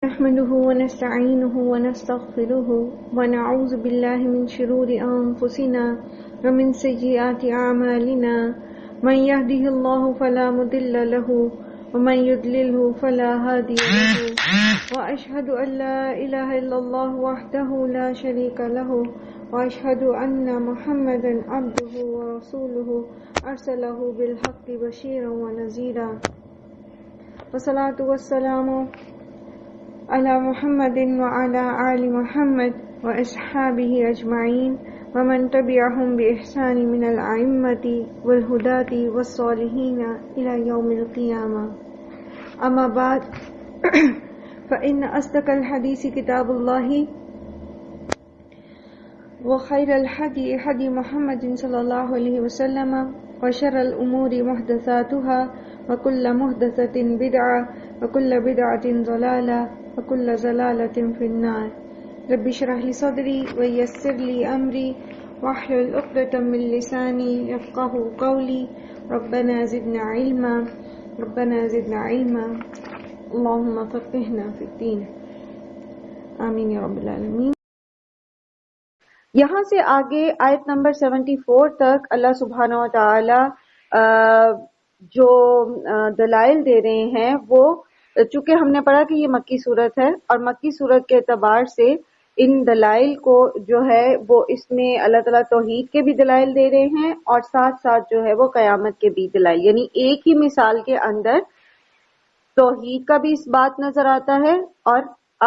نحمده ونستعينه ونستغفره ونعوذ بالله من شرور أنفسنا ومن سيئات أعمالنا من يهده الله فلا مضل له ومن يضلله فلا هادي له وأشهد أن لا إله إلا الله وحده لا شريك له وأشهد أن محمدا عبده ورسوله أرسله بالحق بشيرا ونذيرا والصلاة والسلام على محمد وعلى آل محمد وأصحابه أجمعين ومن تبعهم بإحسان من الأئمة والهداة والصالحين إلى يوم القيامة. أما بعد فإن أصدق الحديث كتاب الله وخير الهدي هدي محمد صلى الله عليه وسلم وشر الأمور محدثاتها وكل محدثة بدعة وكل بدعة ضلالة وكل ضلالة في النار. رب اشرح لي صدري ويسر لي أمري واحلل عقدة من لساني يفقهوا قولي. ربنا زدنا علما ربنا زدنا علما اللهم فقهنا في الدين آمین یا رب العالمین. یہاں سے آگے آیت نمبر 74 تک اللہ سبحانہ و تعالی جو دلائل دے رہے ہیں، وہ چونکہ ہم نے پڑھا کہ یہ مکی صورت ہے اور مکی صورت کے اعتبار سے ان دلائل کو جو ہے وہ اس میں اللہ تعالیٰ توحید کے بھی دلائل دے رہے ہیں اور ساتھ ساتھ جو ہے وہ قیامت کے بھی دلائل، یعنی ایک ہی مثال کے اندر توحید کا بھی اس بات نظر آتا ہے اور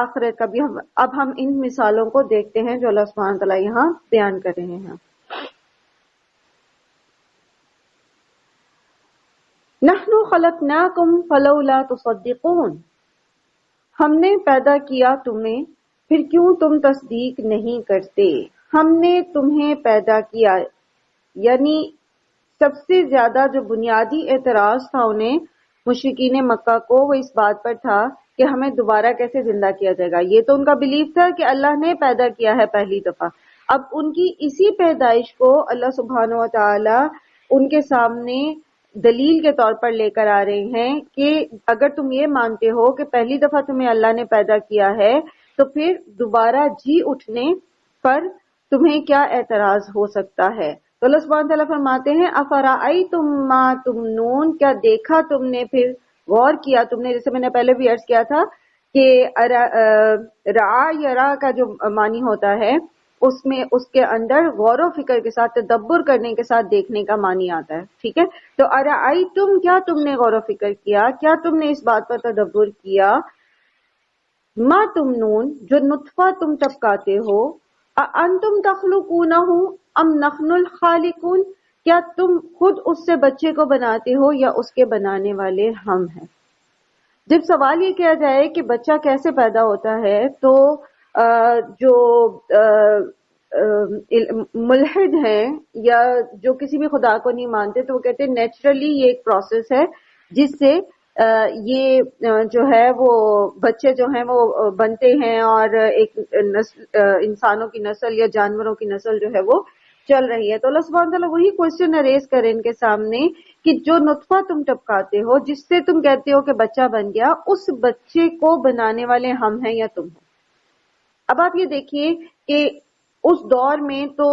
آخرت کا بھی. اب ہم ان مثالوں کو دیکھتے ہیں جو اللہ سبحانہ و تعالیٰ یہاں بیان کر رہے ہیں. نحن خلقناکم فلولا تصدقون، ہم نے پیدا کیا تمہیں پھر کیوں تم تصدیق نہیں کرتے. ہم نے تمہیں پیدا کیا، یعنی سب سے زیادہ جو بنیادی اعتراض تھا انہیں مشرکین مکہ کو، وہ اس بات پر تھا کہ ہمیں دوبارہ کیسے زندہ کیا جائے گا. یہ تو ان کا بلیف تھا کہ اللہ نے پیدا کیا ہے پہلی دفعہ. اب ان کی اسی پیدائش کو اللہ سبحانہ و تعالی ان کے سامنے دلیل کے طور پر لے کر آ رہے ہیں کہ اگر تم یہ مانتے ہو کہ پہلی دفعہ تمہیں اللہ نے پیدا کیا ہے تو پھر دوبارہ جی اٹھنے پر تمہیں کیا اعتراض ہو سکتا ہے. تو اللہ سبحانہ تعالیٰ فرماتے ہیں افرأیتم ما تمنون، کیا دیکھا تم نے، پھر غور کیا تم نے. جیسے میں نے پہلے بھی عرض کیا تھا کہ رعا یرا کا جو معنی ہوتا ہے اس میں اس کے اندر غور و فکر کے ساتھ تدبر کرنے کے ساتھ دیکھنے کا معنی آتا ہے. ٹھیک ہے، تو ارأیتم، کیا تم نے غور و فکر کیا، کیا تم نے اس بات پر تدبر کیا، ما تمنون، جو نطفہ تم ٹپکاتے ہو، انتم تخلقونہ ام نحن الخالقون، کیا تم خود اس سے بچے کو بناتے ہو یا اس کے بنانے والے ہم ہیں. جب سوال یہ کیا جائے کہ بچہ کیسے پیدا ہوتا ہے تو جو ملحد ہیں یا جو کسی بھی خدا کو نہیں مانتے تو وہ کہتے ہیں نیچرلی یہ ایک پروسیس ہے جس سے یہ جو ہے وہ بچے جو ہیں وہ بنتے ہیں اور ایک انسانوں کی نسل یا جانوروں کی نسل جو ہے وہ چل رہی ہے. تو اللہ سبحانہ تعالیٰ وہی کوشچن ریز کرے ان کے سامنے کہ جو نطفہ تم ٹپکاتے ہو جس سے تم کہتے ہو کہ بچہ بن گیا، اس بچے کو بنانے والے ہم ہیں یا تم ہو. اب آپ یہ دیکھیے کہ اس دور میں تو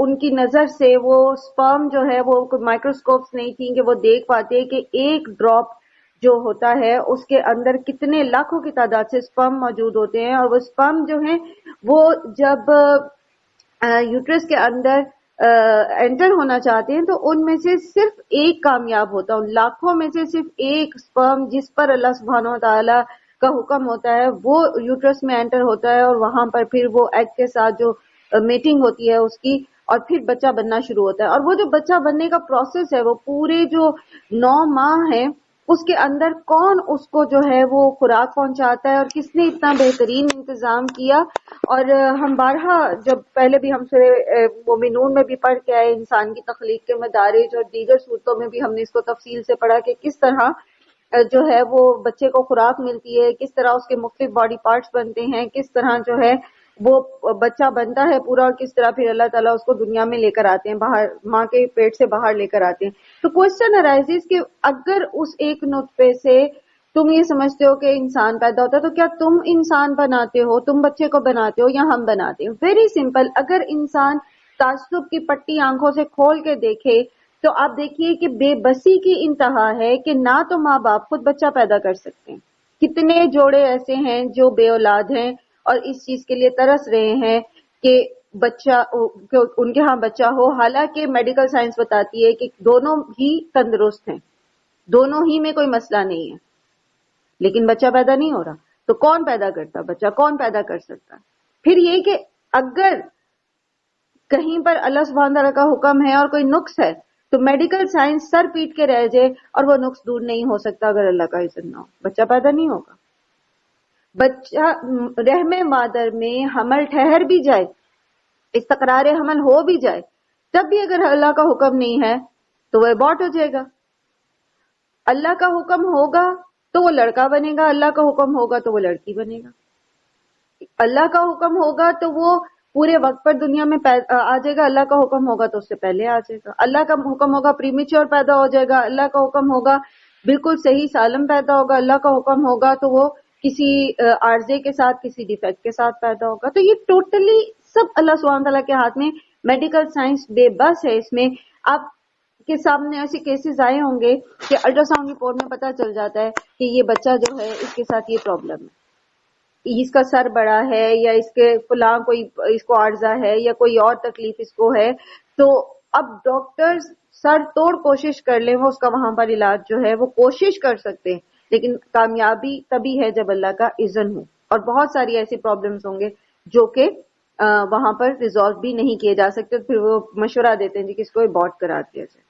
ان کی نظر سے وہ سپرم جو ہے وہ مائکروسکوپس نہیں تھیں کہ وہ دیکھ پاتے کہ ایک ڈراپ جو ہوتا ہے اس کے اندر کتنے لاکھوں کی تعداد سے سپرم موجود ہوتے ہیں، اور وہ سپرم جو ہیں وہ جب یوٹرس کے اندر انٹر ہونا چاہتے ہیں تو ان میں سے صرف ایک کامیاب ہوتا ہے. ان لاکھوں میں سے صرف ایک سپرم جس پر اللہ سبحانہ و تعالی کا حکم ہوتا ہے وہ یوٹرس میں انٹر ہوتا ہے، اور وہاں پر پھر وہ ایگ کے ساتھ جو میٹنگ ہوتی ہے اس کی، اور پھر بچہ بننا شروع ہوتا ہے. اور وہ جو بچہ بننے کا پروسیس ہے وہ پورے جو 9 ماہ ہیں اس کے اندر کون اس کو جو ہے وہ خوراک پہنچاتا ہے اور کس نے اتنا بہترین انتظام کیا. اور ہم بارہا جب پہلے بھی ہم سورہ مومنون میں بھی پڑھ کے آئے انسان کی تخلیق کے مدارج، اور دیگر صورتوں میں بھی ہم نے اس کو تفصیل سے پڑھا کہ کس طرح جو ہے وہ بچے کو خوراک ملتی ہے، کس طرح اس کے مختلف باڈی پارٹس بنتے ہیں، کس طرح جو ہے وہ بچہ بنتا ہے پورا، اور کس طرح پھر اللہ تعالیٰ اس کو دنیا میں لے کر آتے ہیں، باہر ماں کے پیٹ سے باہر لے کر آتے ہیں. تو کوشچن ارائزز کہ اگر اس ایک نطفے سے تم یہ سمجھتے ہو کہ انسان پیدا ہوتا ہے تو کیا تم انسان بناتے ہو, تم بچے کو بناتے ہو یا ہم بناتے ہیں؟ Very simple. اگر انسان تعصب کی پٹی آنکھوں سے کھول کے دیکھے تو آپ دیکھیے کہ بے بسی کی انتہا ہے کہ نہ تو ماں باپ خود بچہ پیدا کر سکتے ہیں. کتنے جوڑے ایسے ہیں جو بے اولاد ہیں اور اس چیز کے لیے ترس رہے ہیں کہ بچہ کہ ان کے ہاں بچہ ہو, حالانکہ میڈیکل سائنس بتاتی ہے کہ دونوں ہی تندرست ہیں, دونوں ہی میں کوئی مسئلہ نہیں ہے, لیکن بچہ پیدا نہیں ہو رہا. تو کون پیدا کرتا بچہ, کون پیدا کر سکتا؟ پھر یہ کہ اگر کہیں پر اللہ سبحانہ تعالیٰ کا حکم ہے اور کوئی نقص ہے تو میڈیکل سائنس سر پیٹ کے رہ جائے اور وہ نقص دور نہیں ہو سکتا اگر اللہ کا اذن نہ ہو, بچہ پیدا نہیں ہوگا. بچہ رحم مادر میں حمل ٹھہر بھی جائے, استقرار حمل ہو بھی جائے, تب بھی اگر اللہ کا حکم نہیں ہے تو وہ ابورٹ ہو جائے گا. اللہ کا حکم ہوگا تو وہ لڑکا بنے گا, اللہ کا حکم ہوگا تو وہ لڑکی بنے گا. اللہ کا حکم ہوگا تو وہ پورے وقت پر دنیا میں آ جائے گا, اللہ کا حکم ہوگا تو اس سے پہلے آ جائے گا. اللہ کا حکم ہوگا پریمیچور پیدا ہو جائے گا, اللہ کا حکم ہوگا بالکل صحیح سالم پیدا ہوگا, اللہ کا حکم ہوگا تو وہ کسی عارضے کے ساتھ, کسی ڈیفیکٹ کے ساتھ پیدا ہوگا. تو یہ ٹوٹلی سب اللہ سبحانہ تعالیٰ کے ہاتھ میں. میڈیکل سائنس بے بس ہے اس میں. آپ کے سامنے ایسے کیسز آئے ہوں گے کہ الٹرا ساؤنڈ رپورٹ میں پتا چل جاتا ہے کہ یہ بچہ جو ہے اس کے ساتھ یہ پرابلم ہے, اس کا سر بڑا ہے یا اس کے فلاں کوئی اس کو عارضہ ہے یا کوئی اور تکلیف اس کو ہے. تو اب ڈاکٹر سر توڑ کوشش کر لیں, وہ اس کا وہاں پر علاج جو ہے وہ کوشش کر سکتے ہیں, لیکن کامیابی تبھی ہے جب اللہ کا اذن ہو. اور بہت ساری ایسی پرابلمز ہوں گے جو کہ وہاں پر ریزالو بھی نہیں کیے جا سکتے, پھر وہ مشورہ دیتے ہیں جی کس کو ابورٹ کرا دیا جائے.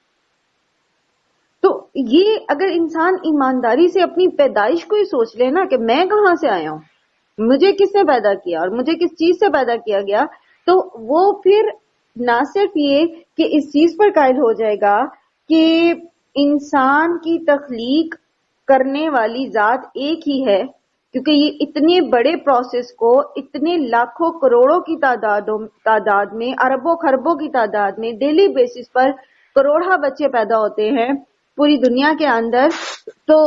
تو یہ اگر انسان ایمانداری سے اپنی پیدائش کو ہی سوچ لے نا کہ میں کہاں سے آیا ہوں, مجھے کس نے پیدا کیا اور مجھے کس چیز سے پیدا کیا گیا, تو وہ پھر نہ صرف یہ کہ اس چیز پر قائل ہو جائے گا کہ انسان کی تخلیق کرنے والی ذات ایک ہی ہے, کیونکہ یہ اتنے بڑے پروسیس کو اتنے لاکھوں کروڑوں کی تعداد میں, اربوں خربوں کی تعداد میں ڈیلی بیسس پر کروڑہ بچے پیدا ہوتے ہیں پوری دنیا کے اندر. تو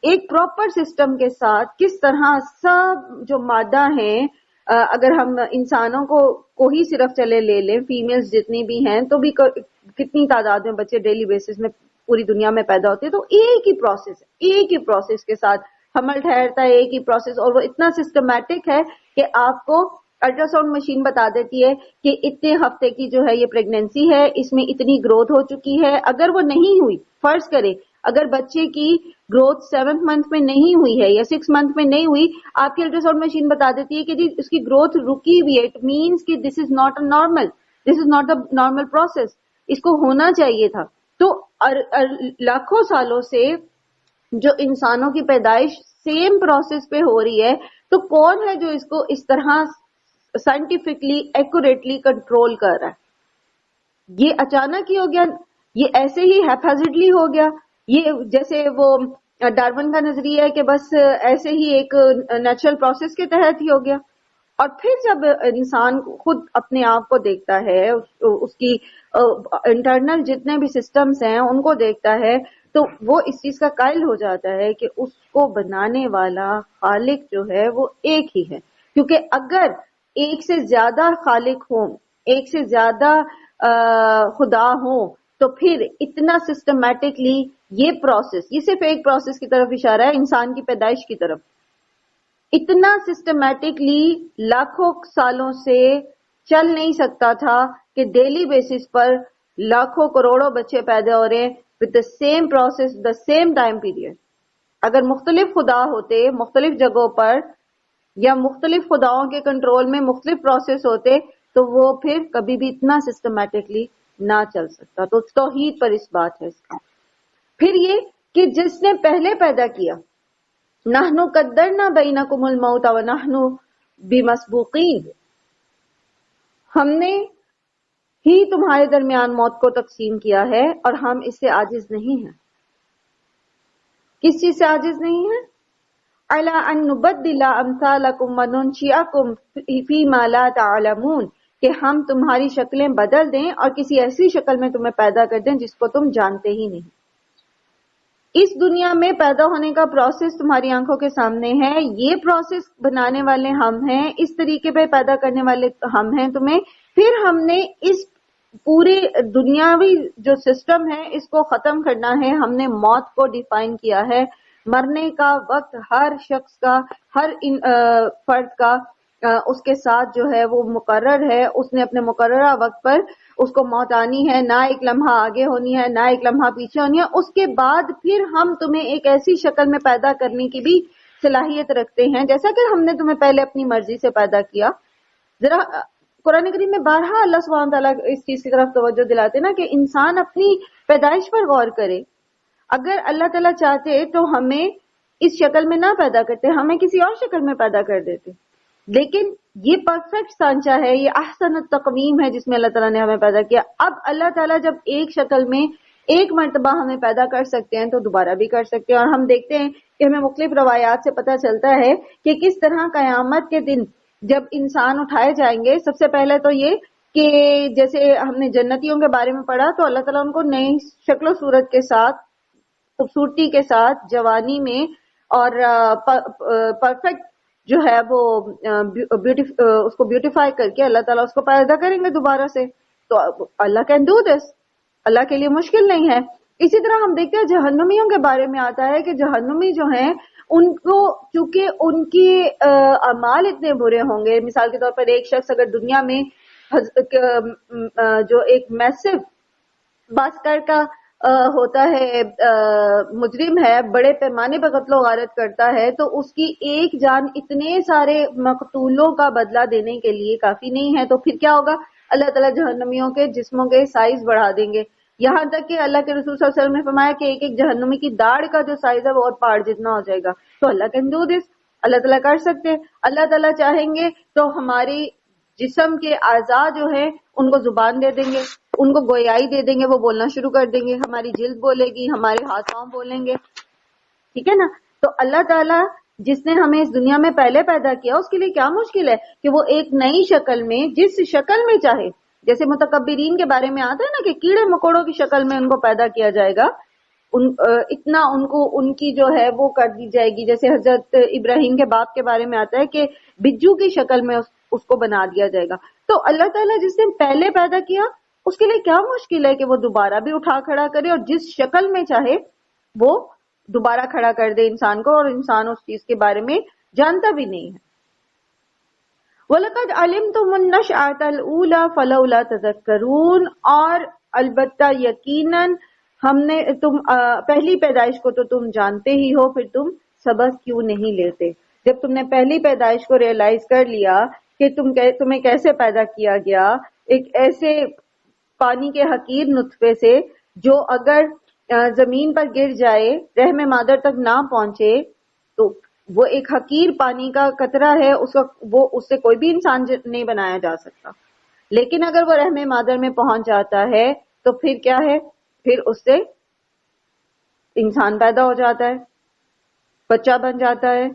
ایک پراپر سسٹم کے ساتھ کس طرح سب جو مادہ ہیں, اگر ہم انسانوں کو ہی صرف چلے لے لیں, فیمیلز جتنی بھی ہیں تو بھی کتنی تعداد میں بچے ڈیلی بیسس میں پوری دنیا میں پیدا ہوتے ہیں. تو ایک ہی پروسیس ہے, ایک ہی پروسیس کے ساتھ حمل ٹھہرتا ہے, ایک ہی پروسیس, اور وہ اتنا سسٹمیٹک ہے کہ آپ کو الٹرا ساؤنڈ مشین بتا دیتی ہے کہ اتنے ہفتے کی جو ہے یہ پریگنینسی ہے, اس میں اتنی گروتھ ہو چکی ہے. اگر وہ نہیں ہوئی, فرض کرے اگر بچے کی گروتھ 7 منتھ میں نہیں ہوئی ہے یا 6 منتھ میں نہیں ہوئی, آپ کی الٹرا ساؤنڈ مشین بتا دیتی ہے کہ جی اس کی گروتھ رکی ہوئی ہے. اٹ مینس کہ this is not a normal, this is not a normal process, اس کو ہونا چاہیے تھا. تو لاکھوں سالوں سے جو انسانوں کی پیدائش سیم پروسیس پہ ہو رہی ہے, تو کون ہے جو اس کو اس طرح سائنٹیفکلی ایکوریٹلی کنٹرول کر رہا ہے؟ یہ اچانک ہی ہو گیا, یہ ایسے ہی ہیپازڈلی ہو گیا. یہ جیسے وہ ڈارون کا نظریہ ہے کہ بس ایسے ہی ایک نیچرل پروسیس کے تحت ہی ہو گیا. اور پھر جب انسان خود اپنے آپ کو دیکھتا ہے, اس کی انٹرنل جتنے بھی سسٹمز ہیں ان کو دیکھتا ہے, تو وہ اس چیز کا قائل ہو جاتا ہے کہ اس کو بنانے والا خالق جو ہے وہ ایک ہی ہے. کیونکہ اگر ایک سے زیادہ خالق ہوں, ایک سے زیادہ خدا ہوں, تو پھر اتنا سسٹمیٹکلی یہ پروسیس, یہ صرف ایک پروسیس کی طرف اشارہ ہے, انسان کی پیدائش کی طرف, اتنا سسٹمیٹکلی لاکھوں سالوں سے چل نہیں سکتا تھا کہ ڈیلی بیسس پر لاکھوں کروڑوں بچے پیدا ہو رہے ہیں with the same process, the same time period. اگر مختلف خدا ہوتے مختلف جگہوں پر یا مختلف خداؤں کے کنٹرول میں مختلف پروسیس ہوتے, تو وہ پھر کبھی بھی اتنا سسٹمیٹکلی نہ چل سکتا. تو توحید پر اس بات ہے اس کا. پھر یہ کہ جس نے پہلے پیدا کیا, نحنو قدرنا بینکم الموت ونحن بمسبوقین, ہم نے ہی تمہارے درمیان موت کو تقسیم کیا ہے اور ہم اس سے عاجز نہیں ہیں. کس چیز سے عاجز نہیں ہیں؟ الا ان نبدل امثالکم وننشئکم فیما لا تعلمون, کہ ہم تمہاری شکلیں بدل دیں اور کسی ایسی شکل میں تمہیں پیدا کر دیں جس کو تم جانتے ہی نہیں. اس دنیا میں پیدا ہونے کا پروسیس تمہاری آنکھوں کے سامنے ہے، یہ پروسیس بنانے والے ہم ہیں، اس طریقے پہ پیدا کرنے والے ہم ہیں تمہیں. پھر ہم نے اس پورے دنیاوی جو سسٹم ہے اس کو ختم کرنا ہے. ہم نے موت کو ڈیفائن کیا ہے. مرنے کا وقت ہر شخص کا، ہر فرد کا اس کے ساتھ جو ہے وہ مقرر ہے. اس نے اپنے مقررہ وقت پر اس کو موت آنی ہے، نہ ایک لمحہ آگے ہونی ہے، نہ ایک لمحہ پیچھے ہونی ہے. اس کے بعد پھر ہم تمہیں ایک ایسی شکل میں پیدا کرنے کی بھی صلاحیت رکھتے ہیں جیسا کہ ہم نے تمہیں پہلے اپنی مرضی سے پیدا کیا. ذرا قرآن کریم میں بارہا اللہ سبحانہ تعالیٰ اس چیز کی طرف توجہ دلاتے نا کہ انسان اپنی پیدائش پر غور کرے. اگر اللہ تعالیٰ چاہتے تو ہمیں اس شکل میں نہ پیدا کرتے، ہمیں کسی اور شکل میں پیدا کر دیتے. لیکن یہ پرفیکٹ سانچہ ہے، یہ احسن التقویم ہے جس میں اللہ تعالیٰ نے ہمیں پیدا کیا. اب اللہ تعالیٰ جب ایک شکل میں ایک مرتبہ ہمیں پیدا کر سکتے ہیں تو دوبارہ بھی کر سکتے ہیں. اور ہم دیکھتے ہیں کہ ہمیں مختلف روایات سے پتہ چلتا ہے کہ کس طرح قیامت کے دن جب انسان اٹھائے جائیں گے، سب سے پہلے تو یہ کہ جیسے ہم نے جنتیوں کے بارے میں پڑھا تو اللہ تعالیٰ ان کو نئی شکل و صورت کے ساتھ، خوبصورتی کے ساتھ، جوانی میں اور پرفیکٹ جو ہے وہ اس کو بیوٹیفائی کر کے اللہ تعالیٰ اس کو پیدا کریں گے دوبارہ سے. تو اللہ کین ڈو دس، اللہ کے لیے مشکل نہیں ہے. اسی طرح ہم دیکھتے ہیں جہنمیوں کے بارے میں آتا ہے کہ جہنمی جو ہیں ان کو چونکہ ان کے اعمال اتنے برے ہوں گے. مثال کے طور پر ایک شخص اگر دنیا میں جو ایک میسو باسکر کا ہوتا ہے، مجرم ہے، بڑے پیمانے پر قتل و غارت کرتا ہے، تو اس کی ایک جان اتنے سارے مقتولوں کا بدلہ دینے کے لیے کافی نہیں ہے. تو پھر کیا ہوگا؟ اللہ تعالیٰ جہنمیوں کے جسموں کے سائز بڑھا دیں گے. یہاں تک کہ اللہ کے رسول صلی اللہ علیہ وسلم نے فرمایا کہ ایک ایک جہنمی کی داڑھ کا جو سائز ہے وہ اور پہاڑ جتنا ہو جائے گا. تو اللہ کین ڈو دس، اللہ تعالیٰ کر سکتے ہیں. اللہ تعالیٰ چاہیں گے تو ہماری جسم کے اعضاء جو ہیں ان کو زبان دے دیں گے، ان کو گویائی دے دیں گے، وہ بولنا شروع کر دیں گے. ہماری جلد بولے گی، ہمارے ہاتھ پاؤں بولیں گے. ٹھیک ہے نا؟ تو اللہ تعالیٰ جس نے ہمیں اس دنیا میں پہلے پیدا کیا اس کے لیے کیا مشکل ہے کہ وہ ایک نئی شکل میں، جس شکل میں چاہے، جیسے متکبرین کے بارے میں آتا ہے نا کہ کیڑے مکوڑوں کی شکل میں ان کو پیدا کیا جائے گا، اتنا ان کو ان کی جو ہے وہ کر دی جائے گی. جیسے حضرت ابراہیم کے باپ کے بارے میں آتا ہے کہ بجو کی شکل میں اس کو بنا دیا جائے گا. تو اللہ تعالیٰ جس نے پہلے پیدا کیا اس کے لیے کیا مشکل ہے کہ وہ دوبارہ بھی اٹھا کھڑا کرے اور جس شکل میں چاہے وہ دوبارہ کھڑا کر دے انسان کو، اور انسان اس چیز کے بارے میں جانتا بھی نہیں ہے. وَلَقَدْ عَلِمْتُمُ النَّشْأَةَ الْأُولَى فَلَوْلَا تَذَكَّرُونَ، اور البتہ یقیناً ہم نے پہلی پیدائش کو تو تم جانتے ہی ہو، پھر تم سبق کیوں نہیں لیتے؟ جب تم نے پہلی پیدائش کو ریئلائز کر لیا کہ تمہیں کیسے پیدا کیا گیا، ایک ایسے پانی کے حقیر نطفے سے جو اگر زمین پر گر جائے، رحم مادر تک نہ پہنچے، تو وہ ایک حقیر پانی کا قطرہ ہے، اس سے کوئی بھی انسان نہیں بنایا جا سکتا. لیکن اگر وہ رحم مادر میں پہنچ جاتا ہے تو پھر کیا ہے؟ پھر اس سے انسان پیدا ہو جاتا ہے، بچہ بن جاتا ہے.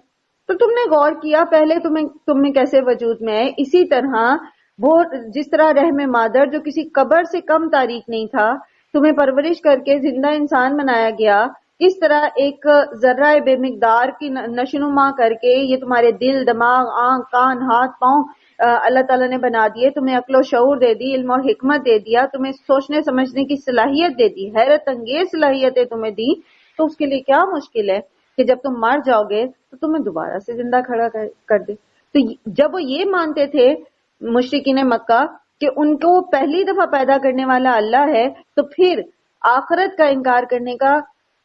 تو تم نے غور کیا پہلے تم میں کیسے وجود میں ہے؟ اسی طرح وہ جس طرح رحم مادر جو کسی قبر سے کم تاریک نہیں تھا، تمہیں پرورش کر کے زندہ انسان بنایا گیا. اس طرح ایک ذرہ بے مقدار کی نشونما کر کے یہ تمہارے دل، دماغ، آنکھ، کان، ہاتھ، پاؤں اللہ تعالیٰ نے بنا دیے. تمہیں عقل و شعور دے دی، علم و حکمت دے دیا، تمہیں سوچنے سمجھنے کی صلاحیت دے دی، حیرت انگیز صلاحیتیں تمہیں دی. تو اس کے لیے کیا مشکل ہے کہ جب تم مر جاؤ گے تو تمہیں دوبارہ سے زندہ کھڑا کر دے. تو جب وہ یہ مانتے تھے مشرکین مکہ کہ ان کو پہلی دفعہ پیدا کرنے والا اللہ ہے، تو پھر آخرت کا انکار کرنے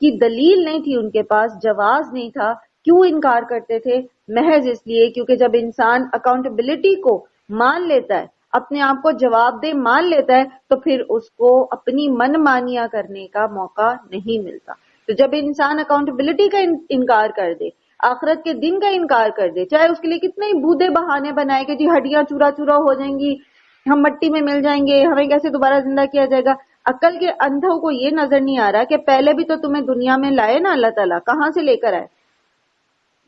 کی دلیل نہیں تھی ان کے پاس، جواز نہیں تھا. کیوں انکار کرتے تھے؟ محض اس لیے کیونکہ جب انسان اکاؤنٹیبلٹی کو مان لیتا ہے، اپنے آپ کو جواب دہ مان لیتا ہے، تو پھر اس کو اپنی من مانیاں کرنے کا موقع نہیں ملتا. تو جب انسان اکاؤنٹیبلٹی کا انکار کر دے، آخرت کے دن کا انکار کر دے، چاہے اس کے لیے کتنے ہی بودے بہانے بنائے کہ جی ہڈیاں چورا چورا ہو جائیں گی، ہم مٹی میں مل جائیں گے، ہمیں کیسے دوبارہ زندہ کیا جائے گا. عقل کے اندھوں کو یہ نظر نہیں آ رہا کہ پہلے بھی تو تمہیں دنیا میں لائے نا اللہ تعالیٰ، کہاں سے لے کر آئے؟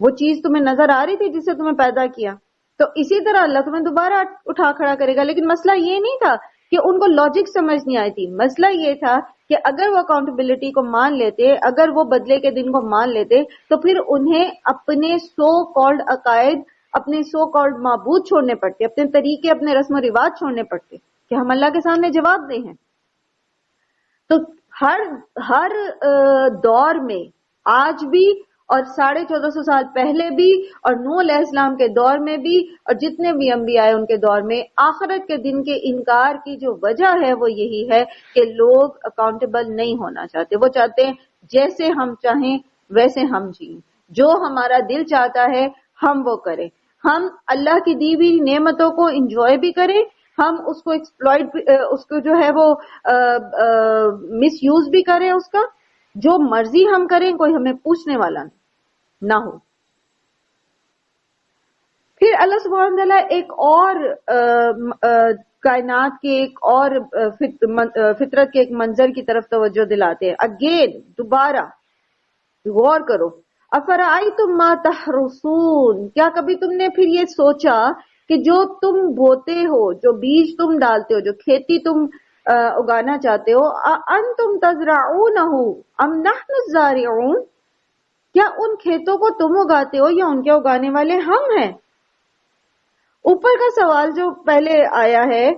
وہ چیز تمہیں نظر آ رہی تھی جس سے تمہیں پیدا کیا. تو اسی طرح اللہ تمہیں دوبارہ اٹھا کھڑا کرے گا. لیکن مسئلہ یہ نہیں تھا کہ ان کو لاجک سمجھ نہیں آئی تھی، مسئلہ یہ تھا کہ اگر وہ اکاؤنٹیبلٹی کو مان لیتے, اگر وہ بدلے کے دن کو مان لیتے, تو پھر انہیں اپنے سو کالڈ عقائد, اپنے سو کالڈ معبود چھوڑنے پڑتے, اپنے طریقے, اپنے رسم و رواج چھوڑنے پڑتے کہ ہم اللہ کے سامنے جواب دیں ہیں. تو ہر دور میں آج بھی اور 1450 سال پہلے بھی اور نوح علیہ السلام کے دور میں بھی اور جتنے بھی انبیاء آئے ان کے دور میں, آخرت کے دن کے انکار کی جو وجہ ہے وہ یہی ہے کہ لوگ اکاؤنٹیبل نہیں ہونا چاہتے. وہ چاہتے ہیں جیسے ہم چاہیں ویسے ہم جئیں, جو ہمارا دل چاہتا ہے ہم وہ کریں, ہم اللہ کی دی ہوئی نعمتوں کو انجوائے بھی کریں, ہم اس کو ایکسپلائٹ, اس کو جو ہے وہ مس یوز بھی کریں, اس کا جو مرضی ہم کریں, کوئی ہمیں پوچھنے والا نہ ہو. پھر اللہ سبحانہ تعالیٰ ایک اور کائنات کے ایک اور فطرت کے ایک منظر کی طرف توجہ دلاتے ہیں. اگین دوبارہ غور کرو, افرأیتم ما تحرثون, کیا کبھی تم نے پھر یہ سوچا کہ جو تم بوتے ہو, جو بیج تم ڈالتے ہو, جو کھیتی تم اگانا چاہتے ہو, انتم تزرعونہ ام نحن الزارعون, کیا ان کھیتوں کو تم اگاتے ہو یا ان کے اگانے والے ہم ہیں؟ اوپر کا سوال جو پہلے آیا ہے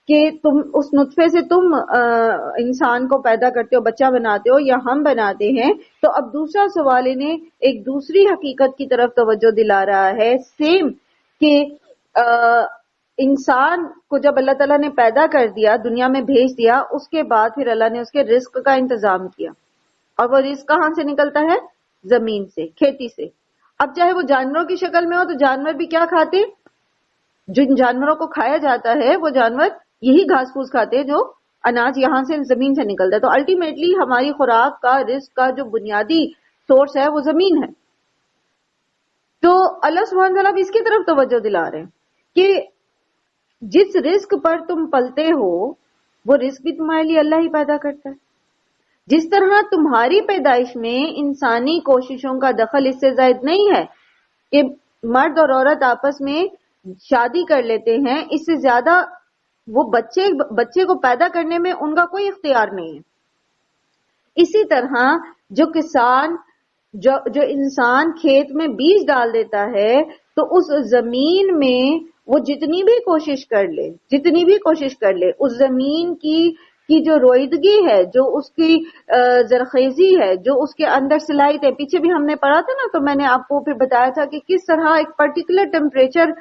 کہ تم اس نطفے سے تم انسان کو پیدا کرتے ہو, بچہ بناتے ہو یا ہم بناتے ہیں, تو اب دوسرا سوال انہیں ایک دوسری حقیقت کی طرف توجہ دلا رہا ہے, سیم, کہ انسان کو جب اللہ تعالیٰ نے پیدا کر دیا, دنیا میں بھیج دیا, اس کے بعد پھر اللہ نے اس کے رزق کا انتظام کیا, اور وہ رزق کہاں سے نکلتا ہے؟ زمین سے, کھیتی سے. اب چاہے وہ جانوروں کی شکل میں ہو تو جانور بھی کیا کھاتے, جن جانوروں کو کھایا جاتا ہے وہ جانور یہی گھاس پھوس کھاتے جو اناج یہاں سے زمین سے نکلتا ہے. تو الٹیمیٹلی ہماری خوراک کا, رزق کا جو بنیادی سورس ہے وہ زمین ہے. تو اللہ سبحانہ تعالیٰ بھی اس کی طرف توجہ دلا رہے ہیں کہ جس رزق پر تم پلتے ہو وہ رزق بھی تمہارے لیے اللہ ہی پیدا کرتا ہے. جس طرح تمہاری پیدائش میں انسانی کوششوں کا دخل اس سے زائد نہیں ہے کہ مرد اور عورت آپس میں شادی کر لیتے ہیں, اس سے زیادہ وہ بچے کو پیدا کرنے میں ان کا کوئی اختیار نہیں ہے. اسی طرح جو انسان کھیت میں بیج ڈال دیتا ہے, تو اس زمین میں وہ جتنی بھی کوشش کر لے, اس زمین کی جو روئیدگی ہے, جو اس کی زرخیزی ہے, جو اس کے اندر صلاحیت ہے, پیچھے بھی ہم نے پڑھا تھا نا, تو میں نے آپ کو پھر بتایا تھا کہ کس طرح ایک پرٹیکولر ٹیمپریچر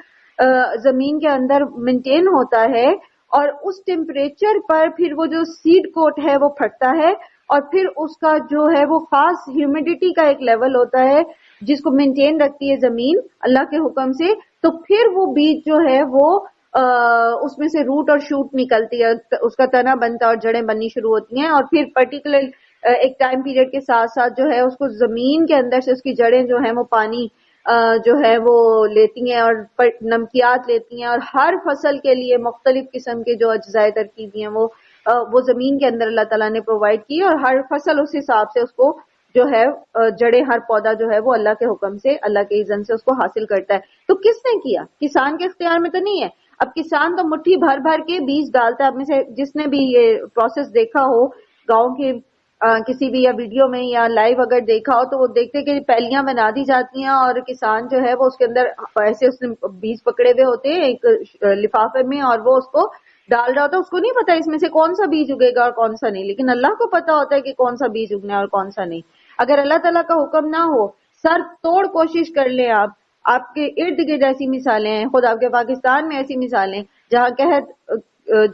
زمین کے اندر مینٹین ہوتا ہے, اور اس ٹیمپریچر پر پھر وہ جو سیڈ کوٹ ہے وہ پھٹتا ہے, اور پھر اس کا جو ہے وہ خاص ہیومیڈیٹی کا ایک لیول ہوتا ہے جس کو مینٹین رکھتی ہے زمین اللہ کے حکم سے. تو پھر وہ بیج جو ہے وہ اس میں سے روٹ اور شوٹ نکلتی ہے, اس کا تنا بنتا ہے اور جڑیں بننی شروع ہوتی ہیں, اور پھر پرٹیکولر ایک ٹائم پیریڈ کے ساتھ ساتھ جو ہے اس کو زمین کے اندر سے اس کی جڑیں جو ہیں وہ پانی جو ہے وہ لیتی ہیں اور نمکیات لیتی ہیں, اور ہر فصل کے لیے مختلف قسم کے جو اجزائے ترکیبی ہیں وہ زمین کے اندر اللہ تعالیٰ نے پرووائڈ کی, اور ہر فصل اس حساب سے اس کو جو ہے جڑیں, ہر پودا جو ہے وہ اللہ کے حکم سے, اللہ کے اذن سے اس کو حاصل کرتا ہے. تو کس نے کیا؟ کسان کے اختیار میں تو نہیں ہے. اب کسان تو مٹھی بھر بھر کے بیج ڈالتا ہے. اب میں سے جس نے بھی یہ پروسیس دیکھا ہو گاؤں کے کسی بھی یا ویڈیو میں یا لائیو اگر دیکھا ہو, تو وہ دیکھتے کہ پیلیاں بنا دی جاتی ہیں, اور کسان جو ہے وہ اس کے اندر ایسے اس نے بیج پکڑے ہوئے ہوتے ہیں ایک لفافے میں, اور وہ اس کو ڈال رہا ہوتا ہے. اس کو نہیں پتا اس میں سے کون سا بیج اگے گا اور کون سا نہیں, لیکن اللہ کو پتا ہوتا ہے کہ کون سا بیج اگنا ہے اور کون سا نہیں. اگر اللہ تعالیٰ کا حکم نہ ہو, سر توڑ کوشش کر لیں آپ کے ارد گرد ایسی مثالیں ہیں, خود آپ کے پاکستان میں ایسی مثالیں جہاں قحط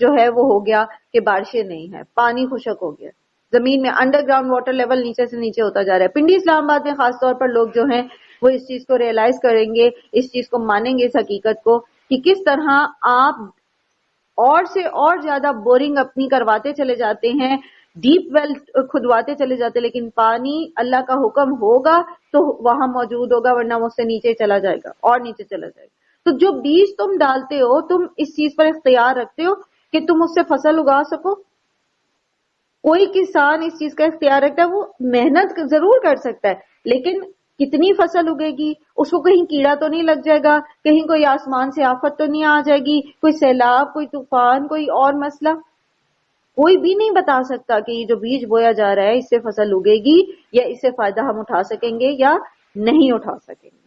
جو ہے وہ ہو گیا کہ بارشیں نہیں ہے, پانی خشک ہو گیا, زمین میں انڈر گراؤنڈ واٹر لیول نیچے سے نیچے ہوتا جا رہا ہے. پنڈی اسلام آباد میں خاص طور پر لوگ جو ہیں وہ اس چیز کو ریئلائز کریں گے, اس چیز کو مانیں گے, اس حقیقت کو, کہ کس طرح آپ اور سے اور زیادہ بورنگ اپنی کرواتے چلے جاتے ہیں, ڈیپ ویل کھدواتے چلے جاتے, لیکن پانی اللہ کا حکم ہوگا تو وہاں موجود ہوگا, ورنہ وہ اس سے نیچے چلا جائے گا اور نیچے چلا جائے گا. تو جو بیج تم ڈالتے ہو, تم اس چیز پر اختیار رکھتے ہو کہ تم اس سے فصل اگا سکو. کوئی کسان اس چیز کا اختیار رکھتا ہے, وہ محنت ضرور کر سکتا ہے, لیکن کتنی فصل اگے گی, اس کو کہیں کیڑا تو نہیں لگ جائے گا, کہیں کوئی آسمان سے آفت تو نہیں آ جائے گی, کوئی سیلاب, کوئی طوفان, کوئی اور مسئلہ. کوئی بھی نہیں بتا سکتا کہ یہ جو بیج بویا جا رہا ہے اس سے فصل اگے گی یا اس سے فائدہ ہم اٹھا سکیں گے یا نہیں اٹھا سکیں گے.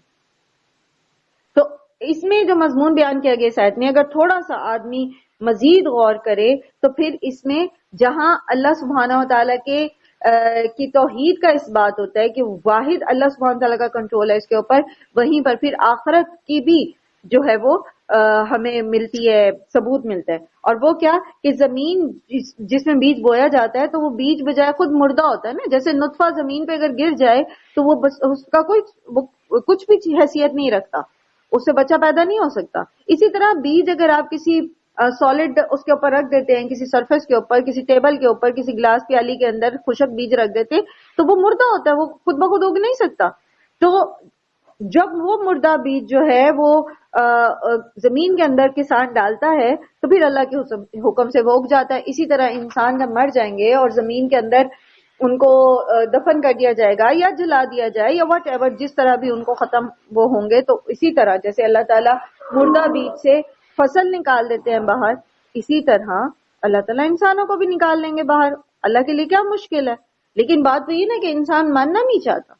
تو اس میں جو مضمون بیان کیا گیا اس آیت میں اگر تھوڑا سا آدمی مزید غور کرے تو پھر اس میں جہاں اللہ سبحانہ و تعالیٰ کی توحید کا اس بات ہوتا ہے کہ واحد اللہ سبحانہ و تعالیٰ کا کنٹرول ہے اس کے اوپر، وہیں پر پھر آخرت کی بھی جو ہے وہ ہمیں ملتی ہے، ثبوت ملتا ہے. اور وہ کیا کہ زمین جس میں بیج بویا جاتا ہے تو وہ بیج بجائے خود مردہ ہوتا ہے نا. جیسے نطفہ زمین پہ اگر گر جائے تو وہ اس کا کچھ بھی حیثیت نہیں رکھتا، اس سے بچہ پیدا نہیں ہو سکتا. اسی طرح بیج اگر آپ کسی سالڈ اس کے اوپر رکھ دیتے ہیں، کسی سرفیس کے اوپر، کسی ٹیبل کے اوپر، کسی گلاس پیالی کے اندر خشک بیج رکھ دیتے ہیں تو وہ مردہ ہوتا ہے، وہ خود بخود اگ نہیں سکتا. تو جب وہ مردہ بیج جو ہے وہ زمین کے اندر کسان ڈالتا ہے تو پھر اللہ کے حکم سے وہ اگ جاتا ہے. اسی طرح انسان جب مر جائیں گے اور زمین کے اندر ان کو دفن کر دیا جائے گا یا جلا دیا جائے یا واٹ ایور، جس طرح بھی ان کو ختم وہ ہوں گے، تو اسی طرح جیسے اللہ تعالیٰ مردہ بیج سے فصل نکال دیتے ہیں باہر، اسی طرح اللہ تعالیٰ انسانوں کو بھی نکال لیں گے باہر. اللہ کے لیے کیا مشکل ہے؟ لیکن بات تو یہ نا کہ انسان ماننا نہیں چاہتا.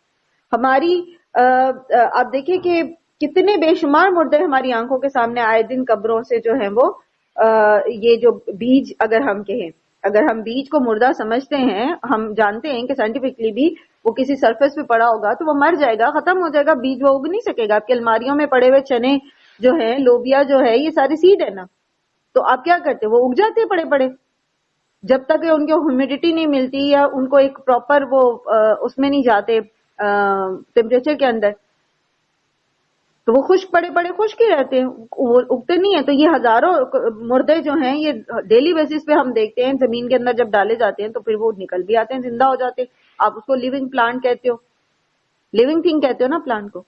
ہماری آپ دیکھیں کہ کتنے بے شمار مردے ہماری آنکھوں کے سامنے آئے دن قبروں سے جو ہیں وہ یہ جو بیج اگر ہم بیج کو مردہ سمجھتے ہیں، ہم جانتے ہیں کہ سائنٹیفکلی بھی وہ کسی سرفیس پہ پڑا ہوگا تو وہ مر جائے گا، ختم ہو جائے گا، بیج وہ اگ نہیں سکے گا. آپ کی الماریوں میں پڑے ہوئے چنے جو ہیں، لوبیا جو ہے، یہ سارے سیڈ ہے نا. تو آپ کیا کرتے؟ وہ اگ جاتے پڑے پڑے جب تک ان کو ہیومیڈیٹی نہیں ملتی یا ان کو ایک پراپر وہ اس میں نہیں جاتے ٹیمپریچر کے اندر، تو وہ خشک پڑے پڑے خشک ہی رہتے ہیں، وہ اگتے نہیں ہیں. تو یہ ہزاروں مردے جو ہیں یہ ڈیلی بیسس پہ ہم دیکھتے ہیں زمین کے اندر جب ڈالے جاتے ہیں تو پھر وہ نکل بھی آتے ہیں، زندہ ہو جاتے ہیں. آپ اس کو لیونگ پلانٹ کہتے ہو، لیونگ تھنگ کہتے ہو نا پلانٹ کو.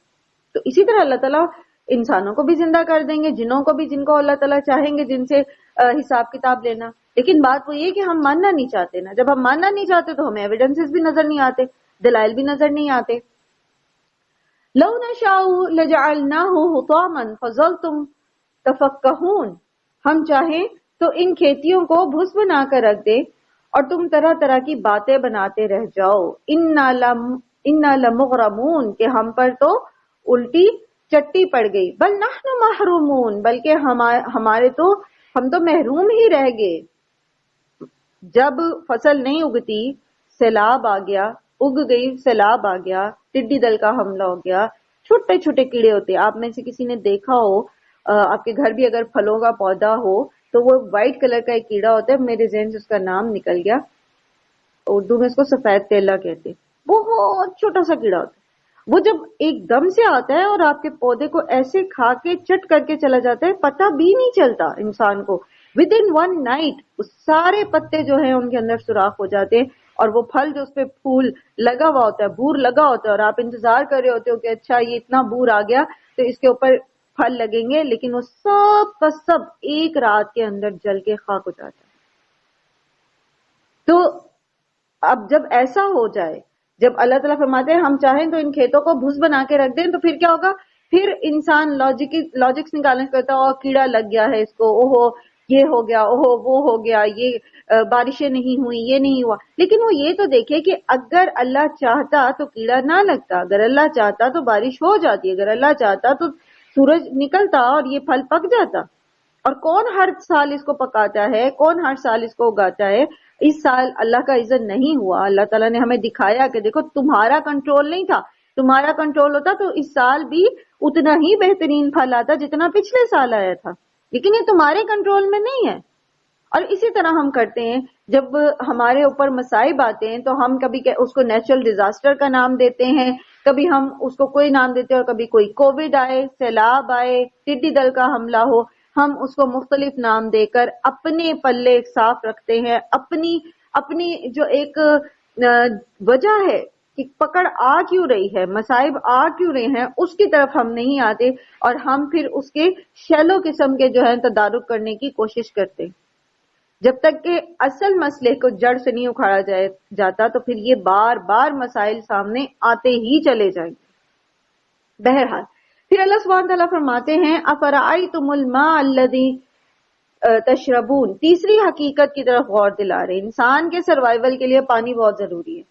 تو اسی طرح اللہ تعالیٰ انسانوں کو بھی زندہ کر دیں گے، جنوں کو بھی، جن کو اللہ تعالیٰ چاہیں گے جن سے حساب کتاب لینا. لیکن بات وہ یہ کہ ہم ماننا نہیں چاہتے نا. جب ہم ماننا نہیں چاہتے تو ہمیں ایویڈنسز بھی نظر نہیں آتے، دلائل بھی نظر نہیں آتے. لو نشاء لجعلناہ حطاما فظلتم تفکہون، ہم چاہیں تو ان کھیتیوں کو بھس بنا کر رکھ دے اور تم طرح طرح کی باتیں بناتے رہ جاؤ. انا لمغرمون، کہ ہم پر تو الٹی چٹی پڑ گئی. بل نحن محرومون، بلکہ ہم تو محروم ہی رہ گئے. جب فصل نہیں اگتی، سیلاب آ گیا، اگ گئی، سیلاب آ گیا، ٹڈی دل کا حملہ ہو گیا، چھوٹے چھوٹے کیڑے ہوتے. آپ میں سے کسی نے دیکھا ہو، آپ کے گھر بھی اگر پھلوں کا پودا ہو تو وہ وائٹ کلر کا ایک کیڑا ہوتا ہے، میرے ذہن سے اس کا نام نکل گیا، اردو میں اس کو سفید تیلا کہتے. بہت چھوٹا سا کیڑا ہوتا ہے. وہ جب ایک دم سے آتا ہے اور آپ کے پودے کو ایسے کھا کے چٹ کر کے چلا جاتا ہے، پتہ بھی نہیں چلتا انسان کو. ود ان ون نائٹ سارے پتے جو ہیں ان کے اندر سوراخ ہو جاتے ہیں اور وہ پھل جو اس پہ پھول لگا ہوا ہوتا ہے، بور لگا ہوتا ہے، اور آپ انتظار کر رہے ہوتے ہو کہ اچھا یہ اتنا بور آ گیا تو اس کے اوپر پھل لگیں گے، لیکن وہ سب کا سب ایک رات کے اندر جل کے خاک ہو جاتا ہے. تو اب جب ایسا ہو جائے، جب اللہ تعالیٰ فرماتے ہیں ہم چاہیں تو ان کھیتوں کو بھس بنا کے رکھ دیں، تو پھر کیا ہوگا؟ پھر انسان لاجکس نکالنے سے کہتا ہے کیڑا لگ گیا ہے اس کو، اوہو یہ ہو گیا، اوہو وہ ہو گیا، یہ بارشیں نہیں ہوئی، یہ نہیں ہوا. لیکن وہ یہ تو دیکھے کہ اگر اللہ چاہتا تو کیڑا نہ لگتا، اگر اللہ چاہتا تو بارش ہو جاتی، اگر اللہ چاہتا تو سورج نکلتا اور یہ پھل پک جاتا. اور کون ہر سال اس کو پکاتا ہے، کون ہر سال اس کو اگاتا ہے؟ اس سال اللہ کا اذن نہیں ہوا، اللہ تعالیٰ نے ہمیں دکھایا کہ دیکھو تمہارا کنٹرول نہیں تھا، تمہارا کنٹرول ہوتا تو اس سال بھی اتنا ہی بہترین پھل آتا جتنا پچھلے سال آیا تھا، لیکن یہ تمہارے کنٹرول میں نہیں ہے. اور اسی طرح ہم کرتے ہیں، جب ہمارے اوپر مصائب آتے ہیں تو ہم کبھی اس کو نیچرل ڈیزاسٹر کا نام دیتے ہیں، کبھی ہم اس کو کوئی نام دیتے ہیں، اور کبھی کوئی کووڈ آئے، سیلاب آئے، ٹڈی دل کا حملہ ہو، ہم اس کو مختلف نام دے کر اپنے پلے صاف رکھتے ہیں. اپنی جو ایک وجہ ہے کہ پکڑ آ کیوں رہی ہے، مصائب آ کیوں رہے ہیں، اس کی طرف ہم نہیں آتے، اور ہم پھر اس کے شیلو قسم کے جو ہے تدارک کرنے کی کوشش کرتے. جب تک کہ اصل مسئلے کو جڑ سے نہیں اکھاڑا جاتا تو پھر یہ بار بار مسائل سامنے آتے ہی چلے جائیں گے. بہرحال پھر اللہ سبحانہ تعالیٰ فرماتے ہیں افرأیتم الماء الذی تشربون، تیسری حقیقت کی طرف غور دلا رہے ہیں. انسان کے سروائیول کے لیے پانی بہت ضروری ہے.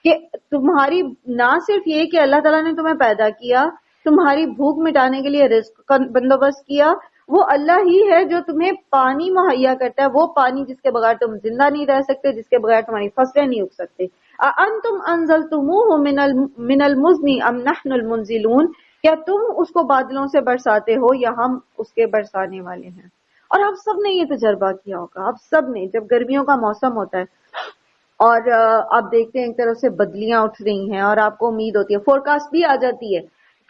کہ تمہاری نہ صرف یہ کہ اللہ تعالیٰ نے تمہیں پیدا کیا، تمہاری بھوک مٹانے کے لیے رزق کا بندوبست کیا، وہ اللہ ہی ہے جو تمہیں پانی مہیا کرتا ہے، وہ پانی جس کے بغیر تم زندہ نہیں رہ سکتے، جس کے بغیر تمہاری فصلیں نہیں اگ سکتے. اَأَنْتُمْ أَنزَلْتُمُوهُ مِنَ الْمُزْنِ أَمْ نَحْنُ الْمُنزِلُونَ، کیا تم اس کو بادلوں سے برساتے ہو یا ہم اس کے برسانے والے ہیں. اور آپ سب نے یہ تجربہ کیا ہوگا، آپ سب نے، جب گرمیوں کا موسم ہوتا ہے اور آپ دیکھتے ہیں ایک طرف سے بدلیاں اٹھ رہی ہیں اور آپ کو امید ہوتی ہے، فورکاسٹ بھی آ جاتی ہے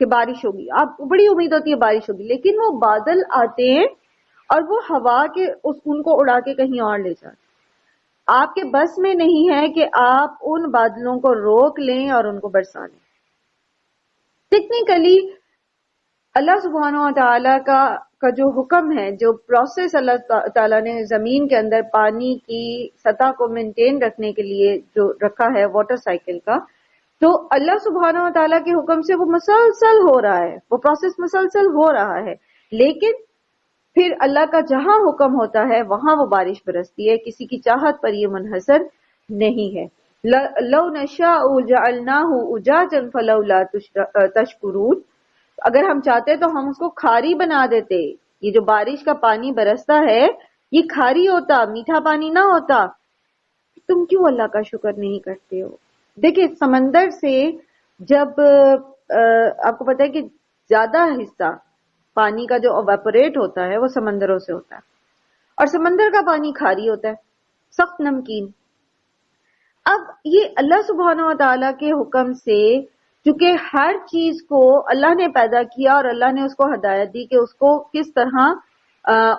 کہ بارش ہوگی، آپ کو بڑی امید ہوتی ہے بارش ہوگی، لیکن وہ بادل آتے ہیں اور وہ ہوا کے ان کو اڑا کے کہیں اور لے جاتے. آپ کے بس میں نہیں ہے کہ آپ ان بادلوں کو روک لیں اور ان کو برسا لیں. ٹیکنیکلی اللہ سبحانہ و تعالیٰ کا جو حکم ہے، جو پروسیس اللہ تعالیٰ نے زمین کے اندر پانی کی سطح کو مینٹین رکھنے کے لیے جو رکھا ہے واٹر سائیکل کا، تو اللہ سبحانہ و تعالیٰ کے حکم سے وہ مسلسل ہو رہا ہے، وہ پروسیس مسلسل ہو رہا ہے. لیکن پھر اللہ کا جہاں حکم ہوتا ہے وہاں وہ بارش برستی ہے، کسی کی چاہت پر یہ منحصر نہیں ہے. لو نشاء جعلناہ اجاجا فلولا تشکرون، اگر ہم چاہتے تو ہم اس کو کھاری بنا دیتے. یہ جو بارش کا پانی برستا ہے یہ کھاری ہوتا، میٹھا پانی نہ ہوتا. تم کیوں اللہ کا شکر نہیں کرتے ہو؟ دیکھیں سمندر سے جب آپ کو پتا ہے کہ زیادہ حصہ پانی کا جو ایواپوریٹ ہوتا ہے وہ سمندروں سے ہوتا ہے، اور سمندر کا پانی کھاری ہوتا ہے، سخت نمکین. اب یہ اللہ سبحانہ و تعالیٰ کے حکم سے، چونکہ ہر چیز کو اللہ نے پیدا کیا اور اللہ نے اس کو ہدایت دی کہ اس کو کس طرح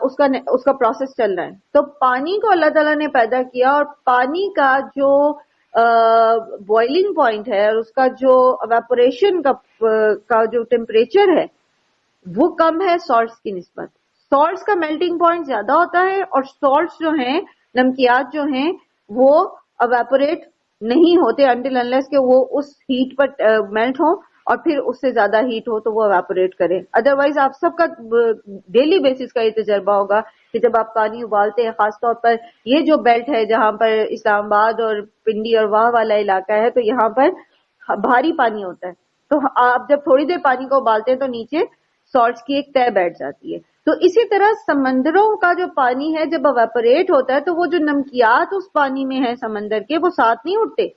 اس کا پروسیس چل رہا ہے، تو پانی کو اللہ تعالیٰ نے پیدا کیا اور پانی کا جو بوائلنگ پوائنٹ ہے اور اس کا جو ایواپوریشن کا جو ٹیمپریچر ہے وہ کم ہے سالٹس کی نسبت. سالٹس کا میلٹنگ پوائنٹ زیادہ ہوتا ہے اور سالٹس جو ہیں، نمکیات جو ہیں، وہ ایواپوریٹ نہیں ہوتے انٹل انلیس کہ وہ اس ہیٹ پر میلٹ ہو اور پھر اس سے زیادہ ہیٹ ہو تو وہ ایواپوریٹ کرے. ادروائز آپ سب کا ڈیلی بیسس کا یہ تجربہ ہوگا کہ جب آپ پانی ابالتے ہیں، خاص طور پر یہ جو بیلٹ ہے جہاں پر اسلام آباد اور پنڈی اور واہ والا علاقہ ہے، تو یہاں پر بھاری پانی ہوتا ہے، تو آپ جب تھوڑی دیر پانی کو ابالتے ہیں تو نیچے سالٹس کی ایک طے بیٹھ جاتی ہے. تو اسی طرح سمندروں کا جو پانی ہے جب ایواپوریٹ ہوتا ہے تو وہ جو نمکیات اس پانی میں ہے سمندر کے، وہ ساتھ نہیں اٹھتے.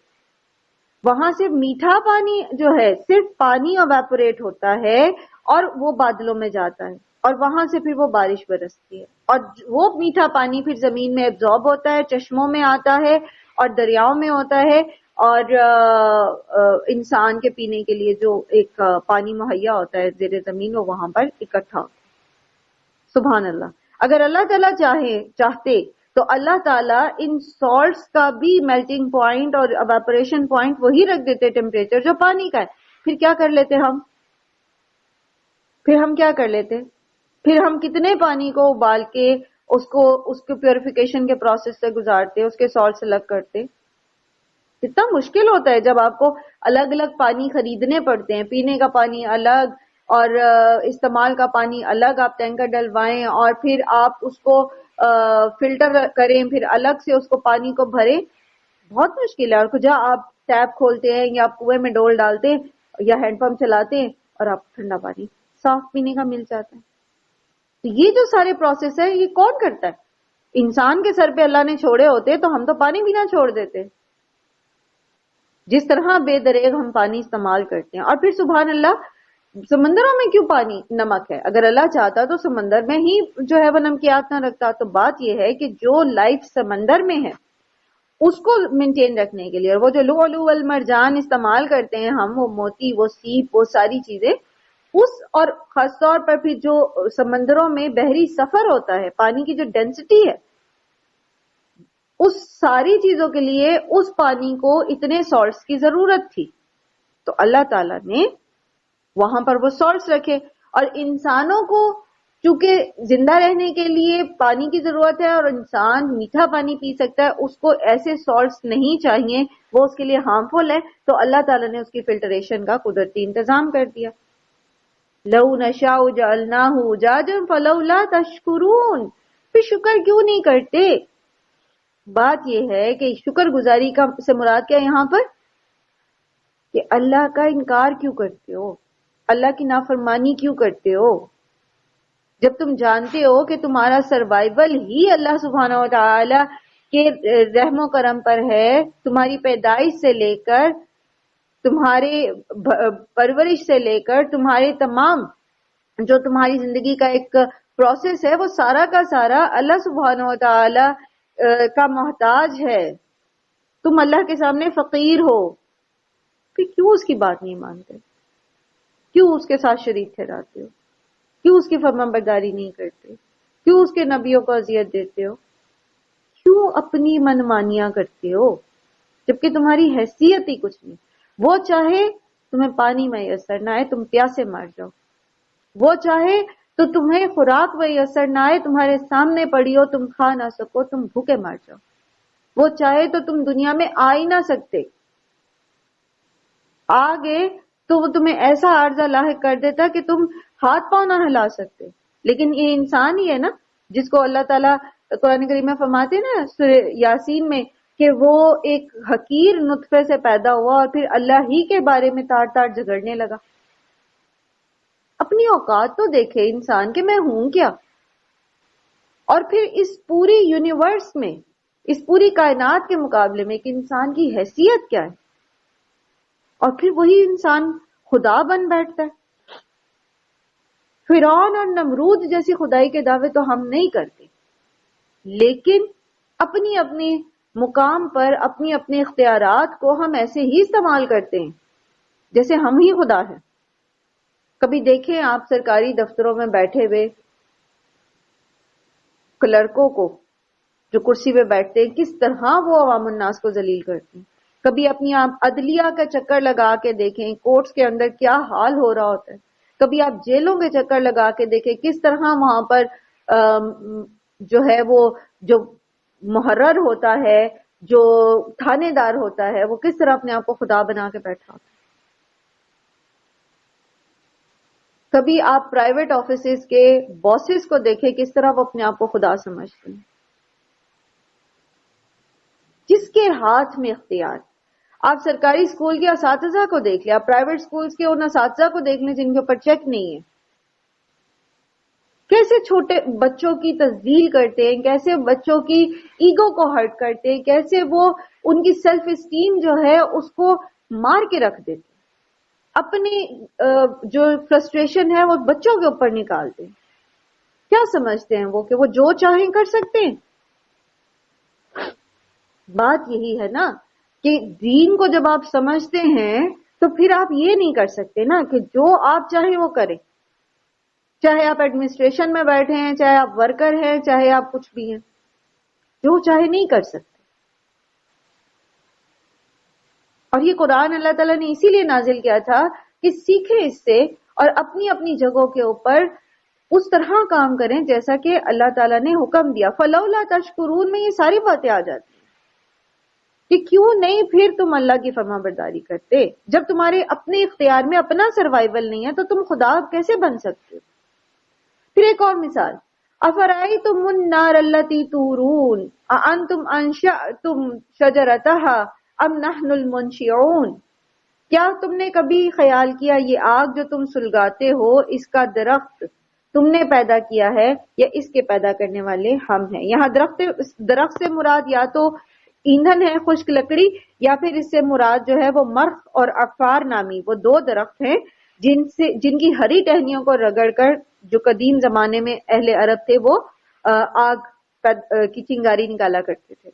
وہاں سے میٹھا پانی جو ہے، صرف پانی ایواپوریٹ ہوتا ہے اور وہ بادلوں میں جاتا ہے اور وہاں سے پھر وہ بارش برستی ہے، اور وہ میٹھا پانی پھر زمین میں ایبزارب ہوتا ہے، چشموں میں آتا ہے اور دریاؤں میں ہوتا ہے، اور انسان کے پینے کے لیے جو ایک پانی مہیا ہوتا ہے زیر زمین وہ وہاں پر اکٹھا ہوتا ہے. سبحان اللہ. اگر اللہ تعالیٰ چاہتے تو اللہ تعالیٰ ان سالٹس کا بھی میلٹنگ پوائنٹ اور ایواپوریشن پوائنٹ وہی رکھ دیتے ٹیمپریچر جو پانی کا ہے. پھر کیا کر لیتے پھر ہم کتنے پانی کو ابال کے اس کو پیوریفیکیشن کے پروسیس سے گزارتے، اس کے سالٹس الگ کرتے. کتنا مشکل ہوتا ہے جب آپ کو الگ الگ پانی خریدنے پڑتے ہیں، پینے کا پانی الگ اور استعمال کا پانی الگ، آپ ٹینکر ڈلوائیں اور پھر آپ اس کو فلٹر کریں، پھر الگ سے اس کو پانی کو بھریں. بہت مشکل ہے. اور جہاں آپ ٹیپ کھولتے ہیں یا آپ کنویں میں ڈول ڈالتے ہیں یا ہینڈ پمپ چلاتے ہیں اور آپ ٹھنڈا پانی صاف پینے کا مل جاتا ہے. تو یہ جو سارے پروسیس ہے یہ کون کرتا ہے؟ انسان کے سر پہ اللہ نے چھوڑے ہوتے تو ہم تو پانی پینا چھوڑ دیتے. جس طرح بے دریغ ہم پانی استعمال کرتے ہیں. اور پھر سبحان اللہ، سمندروں میں کیوں پانی نمک ہے؟ اگر اللہ چاہتا تو سمندر میں ہی جو ہے وہ نمکیات نہ رکھتا. تو بات یہ ہے کہ جو لائف سمندر میں ہے اس کو مینٹین رکھنے کے لیے، اور وہ جو لؤلؤ والمرجان استعمال کرتے ہیں ہم، وہ موتی، وہ سیپ، وہ ساری چیزیں، اور خاص طور پر پھر جو سمندروں میں بحری سفر ہوتا ہے، پانی کی جو ڈینسٹی ہے، اس ساری چیزوں کے لیے اس پانی کو اتنے سالٹس کی ضرورت تھی. تو اللہ تعالیٰ نے وہاں پر وہ سالٹس رکھے. اور انسانوں کو چونکہ زندہ رہنے کے لیے پانی کی ضرورت ہے اور انسان میٹھا پانی پی سکتا ہے، اس کو ایسے سالٹس نہیں چاہیے، وہ اس کے لیے ہارمفل ہے. تو اللہ تعالیٰ نے اس کی فلٹریشن کا قدرتی انتظام کر دیا. لو نشاء جعلناہ اجاجا فلولا تشکرون. پھر شکر کیوں نہیں کرتے؟ بات یہ ہے کہ شکر گزاری کا سے مراد کیا یہاں پر؟ کہ اللہ کا انکار کیوں کرتے ہو، اللہ کی نافرمانی کیوں کرتے ہو؟ جب تم جانتے ہو کہ تمہارا سروائیول ہی اللہ سبحانہ و تعالی کے رحم و کرم پر ہے، تمہاری پیدائش سے لے کر، تمہارے پرورش سے لے کر، تمہارے تمام جو تمہاری زندگی کا ایک پروسیس ہے، وہ سارا کا سارا اللہ سبحانہ و تعالی کا محتاج ہے، تم اللہ کے سامنے فقیر ہو، پھر کیوں اس کی بات نہیں مانتے؟ کیوں اس کے ساتھ شریک ٹھہراتے ہو؟ کیوں اس کی فرمان برداری نہیں کرتے؟ کیوں اس کے نبیوں کو اذیت دیتے ہو؟ کیوں اپنی منمانیاں کرتے ہو جبکہ تمہاری حیثیت ہی کچھ نہیں؟ وہ چاہے تمہیں پانی میسر نہ آئے، تم پیاسے مر جاؤ، وہ چاہے تو تمہیں خوراک میسر نہ آئے، تمہارے سامنے پڑی ہو، تم کھا نہ سکو، تم بھوکے مر جاؤ، وہ چاہے تو تم دنیا میں آ ہی نہ سکتے، آگے تو وہ تمہیں ایسا عارضہ لاحق کر دیتا کہ تم ہاتھ پاؤں نہ ہلا سکتے۔ لیکن یہ انسان ہی ہے نا جس کو اللہ تعالیٰ قرآن کریم میں فرماتے نا سورہ یاسین میں کہ وہ ایک حقیر نطفے سے پیدا ہوا اور پھر اللہ ہی کے بارے میں تار تار جھگڑنے لگا۔ اپنی اوقات تو دیکھے انسان کہ میں ہوں کیا، اور پھر اس پوری یونیورس میں، اس پوری کائنات کے مقابلے میں کہ انسان کی حیثیت کیا ہے، اور پھر وہی انسان خدا بن بیٹھتا ہے۔ فرعون اور نمرود جیسی خدائی کے دعوے تو ہم نہیں کرتے، لیکن اپنی اپنی مقام پر اپنی اپنے اختیارات کو ہم ایسے ہی استعمال کرتے ہیں جیسے ہم ہی خدا ہیں۔ کبھی دیکھیں آپ سرکاری دفتروں میں بیٹھے ہوئے کلرکوں کو جو کرسی پہ بیٹھتے ہیں، کس طرح وہ عوام الناس کو ذلیل کرتے ہیں۔ کبھی اپنی آپ عدلیہ کا چکر لگا کے دیکھیں کورٹس کے اندر کیا حال ہو رہا ہوتا ہے۔ کبھی آپ جیلوں کے چکر لگا کے دیکھیں کس طرح وہاں پر جو ہے وہ جو محرر ہوتا ہے، جو تھانے دار ہوتا ہے، وہ کس طرح اپنے آپ کو خدا بنا کے بیٹھا ہوتا ہے۔ کبھی آپ پرائیویٹ آفیسز کے باسز کو دیکھیں کس طرح وہ اپنے آپ کو خدا سمجھتے ہیں۔ جس کے ہاتھ میں اختیار، آپ سرکاری اسکول کے اساتذہ کو دیکھ لیں، آپ پرائیویٹ اسکولز کے ان اساتذہ کو دیکھ لیں جن کے اوپر چیک نہیں ہے، کیسے چھوٹے بچوں کی تذلیل کرتے ہیں، کیسے بچوں کی ایگو کو ہرٹ کرتے ہیں، کیسے وہ ان کی سیلف اسٹیم جو ہے اس کو مار کے رکھ دیتے ہیں، اپنی جو فرسٹریشن ہے وہ بچوں کے اوپر نکالتے ہیں۔ کیا سمجھتے ہیں وہ کہ وہ جو چاہیں کر سکتے ہیں؟ بات یہی ہے نا کہ دین کو جب آپ سمجھتے ہیں تو پھر آپ یہ نہیں کر سکتے نا کہ جو آپ چاہیں وہ کریں، چاہے آپ ایڈمنسٹریشن میں بیٹھے ہیں، چاہے آپ ورکر ہیں، چاہے آپ کچھ بھی ہیں، جو چاہے نہیں کر سکتے۔ اور یہ قرآن اللہ تعالیٰ نے اسی لیے نازل کیا تھا کہ سیکھیں اس سے اور اپنی اپنی جگہوں کے اوپر اس طرح کام کریں جیسا کہ اللہ تعالیٰ نے حکم دیا۔ فلولا تشکرون میں یہ ساری باتیں آ جاتی ہیں کہ کیوں نہیں پھر تم اللہ کی فرما برداری کرتے؟ جب تمہارے اپنے اختیار میں اپنا سروائیول نہیں ہے تو تم خدا کیسے بن سکتے ہو؟ پھر ایک اور مثال، افرأیتم النار التی تورون اانتم انشأتم شجرتها ام نحن المنشئون، کیا تم نے کبھی خیال کیا یہ آگ جو تم سلگاتے ہو اس کا درخت تم نے پیدا کیا ہے یا اس کے پیدا کرنے والے ہم ہیں؟ یہاں درخت سے مراد یا تو ایندھن ہے خشک لکڑی، یا پھر اس سے مراد جو ہے وہ مرخ اور عفار نامی وہ دو درخت ہیں جن کی ہری ٹہنیوں کو رگڑ کر جو قدیم زمانے میں اہل عرب تھے وہ آگ کی چنگاری نکالا کرتے تھے۔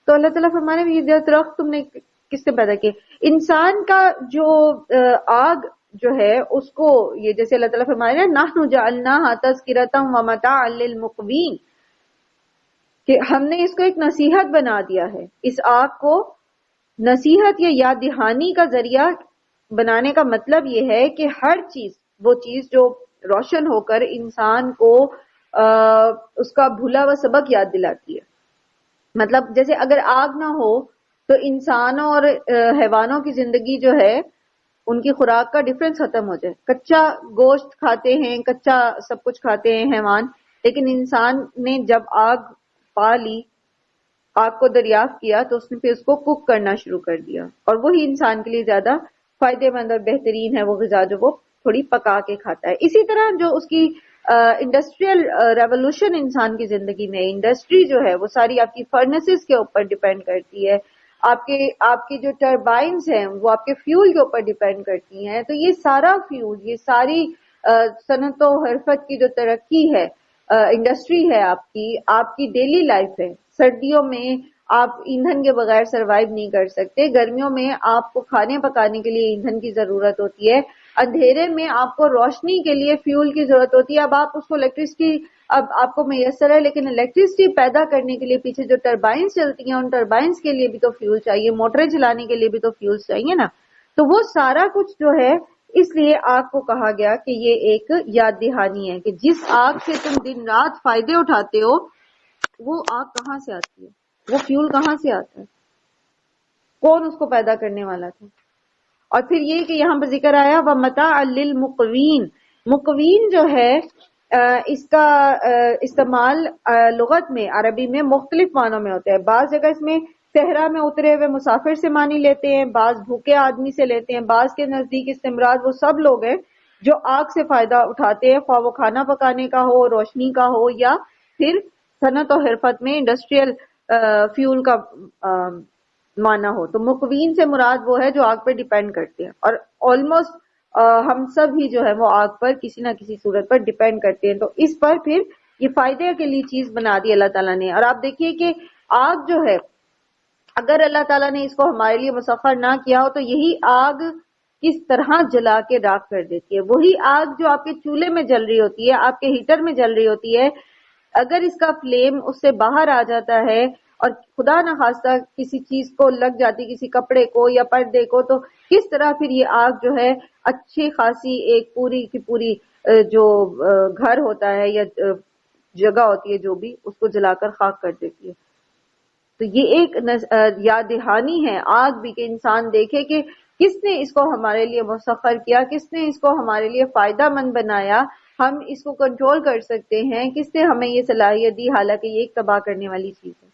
تو اللہ تعالیٰ فرمانے میں یہ درخت تم نے کس سے پیدا کیے؟ انسان کا جو آگ جو ہے اس کو یہ جیسے اللہ تعالیٰ فرمایا نا نحن جعلناها تذکرۃ ومتاعا للمقوین، کہ ہم نے اس کو ایک نصیحت بنا دیا ہے، اس آگ کو نصیحت یا یاد دہانی کا ذریعہ بنانے کا مطلب یہ ہے کہ ہر چیز وہ چیز جو روشن ہو کر انسان کو اس کا بھولا ہوا سبق یاد دلاتی ہے۔ مطلب جیسے اگر آگ نہ ہو تو انسانوں اور حیوانوں کی زندگی جو ہے ان کی خوراک کا ڈفرنس ختم ہو جائے۔ کچا گوشت کھاتے ہیں، کچا سب کچھ کھاتے ہیں حیوان، لیکن انسان نے جب آگ پا لی، آگ کو دریافت کیا، تو اس نے پھر اس کو کوک کرنا شروع کر دیا، اور وہی انسان کے لیے زیادہ فائدے مند اور بہترین ہے وہ غذا جو وہ تھوڑی پکا کے کھاتا ہے۔ اسی طرح جو اس کی انڈسٹریل ریولوشن انسان کی زندگی میں، انڈسٹری جو ہے وہ ساری آپ کی فرنسز کے اوپر ڈیپینڈ کرتی ہے، آپ کی جو ٹربائنز ہیں وہ آپ کے فیول کے اوپر ڈیپینڈ کرتی ہیں۔ تو یہ سارا فیول، یہ ساری صنعت و حرفت کی جو ترقی ہے، انڈسٹری ہے آپ کی ڈیلی لائف ہے۔ سردیوں میں آپ ایندھن کے بغیر سروائیو نہیں کر سکتے، گرمیوں میں آپ کو کھانے پکانے کے لیے ایندھن کی ضرورت ہوتی ہے، اندھیرے میں آپ کو روشنی کے لیے فیول کی ضرورت ہوتی ہے۔ اب آپ اس کو الیکٹریسٹی اب آپ کو میسر ہے، لیکن الیکٹریسٹی پیدا کرنے کے لیے پیچھے جو ٹربائنس چلتی ہیں ان ٹربائنس کے لیے بھی تو فیول چاہیے، موٹریں چلانے کے لیے بھی تو فیول چاہیے نا۔ تو وہ سارا کچھ جو ہے، اس لیے آگ کو کہا گیا کہ یہ ایک یاد دہانی ہے کہ جس آگ سے تم دن رات فائدے اٹھاتے ہو، وہ آگ کہاں سے آتی ہے، وہ فیول کہاں سے آتا ہے، کون اس کو پیدا کرنے والا تھا۔ اور پھر یہ کہ یہاں پر ذکر آیا وَمَتَاعًا لِّلْمُقْوِينَ، مقوین جو ہے اس کا استعمال لغت میں، عربی میں مختلف معنوں میں ہوتا ہے۔ بعض جگہ اس میں صحرا میں اترے ہوئے مسافر سے معنی لیتے ہیں، بعض بھوکے آدمی سے لیتے ہیں، بعض کے نزدیک اس سے مراد وہ سب لوگ ہیں جو آگ سے فائدہ اٹھاتے ہیں، خواہ وہ کھانا پکانے کا ہو، روشنی کا ہو، یا پھر صنعت و حرفت میں انڈسٹریل فیول کا معنی ہو۔ تو مقوین سے مراد وہ ہے جو آگ پر ڈیپینڈ کرتے ہیں، اور آلموسٹ ہم سب ہی جو ہے وہ آگ پر کسی نہ کسی صورت پر ڈیپینڈ کرتے ہیں۔ تو اس پر پھر یہ فائدے کے لیے چیز بنا دی اللہ تعالیٰ نے۔ اور آپ دیکھیے کہ آگ جو ہے، اگر اللہ تعالیٰ نے اس کو ہمارے لیے مسخر نہ کیا ہو تو یہی آگ کس طرح جلا کے راکھ کر دیتی ہے۔ وہی آگ جو آپ کے چولہے میں جل رہی ہوتی ہے، آپ کے ہیٹر میں جل رہی ہوتی ہے، اگر اس کا فلیم اس سے باہر آ جاتا ہے اور خدا نہ خواستہ کسی چیز کو لگ جاتی، کسی کپڑے کو یا پردے کو، تو کس طرح پھر یہ آگ جو ہے اچھی خاصی ایک پوری کی پوری جو گھر ہوتا ہے یا جگہ ہوتی ہے جو بھی، اس کو جلا کر خاک کر دیتی ہے۔ تو یہ ایک یاد دہانی ہے آگ بھی، کہ انسان دیکھے کہ کس نے اس کو ہمارے لیے مسخر کیا، کس نے اس کو ہمارے لیے فائدہ مند بنایا، ہم اس کو کنٹرول کر سکتے ہیں، کس نے ہمیں یہ صلاحیت دی، حالانکہ یہ ایک تباہ کرنے والی چیز ہے۔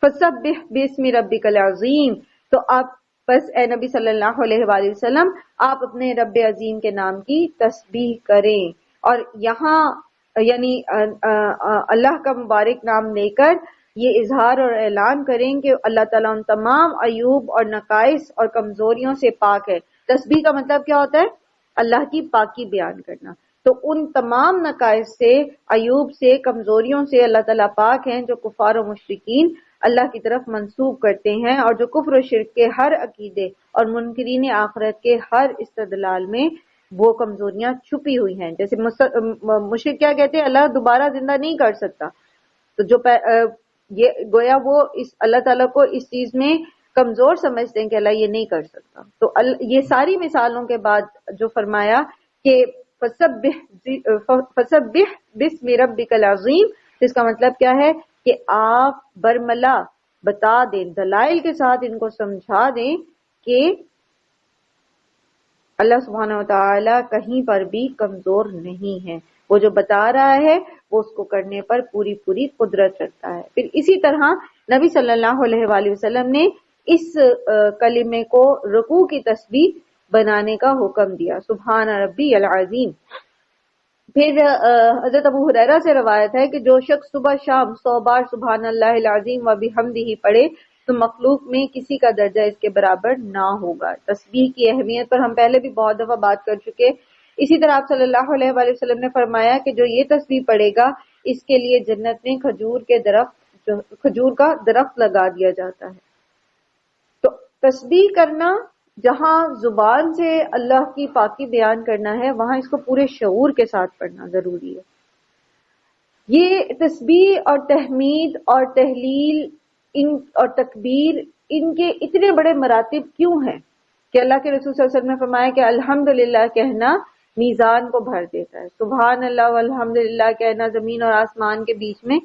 فَسَبِّحْ بِاسْمِ رَبِّكَ الْعَظِيمِ، تو آپ بس اے نبی صلی اللہ علیہ وآلہ وسلم، آپ اپنے رب عظیم کے نام کی تسبیح کریں۔ اور یہاں یعنی اللہ کا مبارک نام لے کر یہ اظہار اور اعلان کریں کہ اللہ تعالیٰ ان تمام عیوب اور نقائص اور کمزوریوں سے پاک ہے۔ تسبیح کا مطلب کیا ہوتا ہے؟ اللہ کی پاکی بیان کرنا۔ تو ان تمام نقائص سے، عیوب سے، کمزوریوں سے اللہ تعالیٰ پاک ہیں جو کفار و مشرکین اللہ کی طرف منسوب کرتے ہیں، اور جو کفر و شرک کے ہر عقیدے اور منکرین آخرت کے ہر استدلال میں وہ کمزوریاں چھپی ہوئی ہیں۔ جیسے مشرک کیا کہتے ہیں؟ اللہ دوبارہ زندہ نہیں کر سکتا، تو جو یہ گویا وہ اس اللہ تعالیٰ کو اس چیز میں کمزور سمجھتے ہیں کہ اللہ یہ نہیں کر سکتا۔ تو یہ ساری مثالوں کے بعد جو فرمایا کہ فَسَبِّحْ بِاسْمِ رَبِّكَ الْعَظِيمِ، اس کا مطلب کیا ہے کہ آپ برملا بتا دیں، دلائل کے ساتھ ان کو سمجھا دیں کہ اللہ سبحانہ وتعالی کہیں پر بھی کمزور نہیں ہے، وہ جو بتا رہا ہے وہ اس کو کرنے پر پوری پوری قدرت رکھتا ہے۔ پھر اسی طرح نبی صلی اللہ علیہ وآلہ وسلم نے اس کلمے کو رکوع کی تسبیح بنانے کا حکم دیا، سبحان ربی العظیم۔ پھر حضرت ابو ہریرہ سے روایت ہے کہ جو شخص صبح شام 100 بار سبحان اللہ العظیم و بحمدہ پڑھے تو مخلوق میں کسی کا درجہ اس کے برابر نہ ہوگا۔ تسبیح کی اہمیت پر ہم پہلے بھی بہت دفعہ بات کر چکے۔ اسی طرح آپ صلی اللہ علیہ وآلہ وسلم نے فرمایا کہ جو یہ تسبیح پڑھے گا اس کے لیے جنت میں کھجور کا درخت لگا دیا جاتا ہے۔ تو تسبیح کرنا، جہاں زبان سے اللہ کی پاکی بیان کرنا ہے، وہاں اس کو پورے شعور کے ساتھ پڑھنا ضروری ہے۔ یہ تسبیح اور تحمید اور تحلیل اور تکبیر، ان کے اتنے بڑے مراتب کیوں ہیں کہ اللہ کے رسول صلی اللہ علیہ وسلم نے فرمایا کہ الحمدللہ کہنا میزان کو بھر دیتا ہے، سبحان اللہ والحمدللہ کہنا زمین اور آسمان کے بیچ میں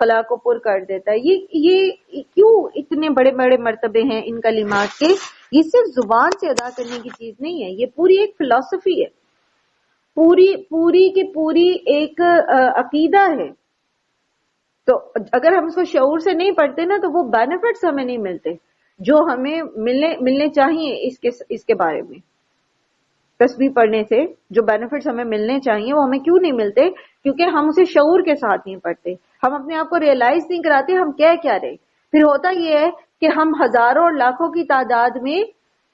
خلا کو پر کر دیتا ہے۔ یہ کیوں اتنے بڑے بڑے مرتبے ہیں ان کلمات کے؟ یہ صرف زبان سے ادا کرنے کی چیز نہیں ہے، یہ پوری ایک فلسفی ہے۔ پوری کی پوری ایک عقیدہ ہے. تو اگر ہم اس کو شعور سے نہیں پڑھتے نا تو وہ بینیفٹس ہمیں نہیں ملتے جو ہمیں ملنے چاہیے اس کے بارے میں. تسبیح پڑھنے سے جو بینیفٹس ہمیں ملنے چاہیے وہ ہمیں کیوں نہیں ملتے؟ کیونکہ ہم اسے شعور کے ساتھ نہیں پڑھتے. ہم اپنے آپ کو ریئلائز نہیں کراتے ہم کیا رہے. پھر ہوتا یہ ہے کہ ہم ہزاروں اور لاکھوں کی تعداد میں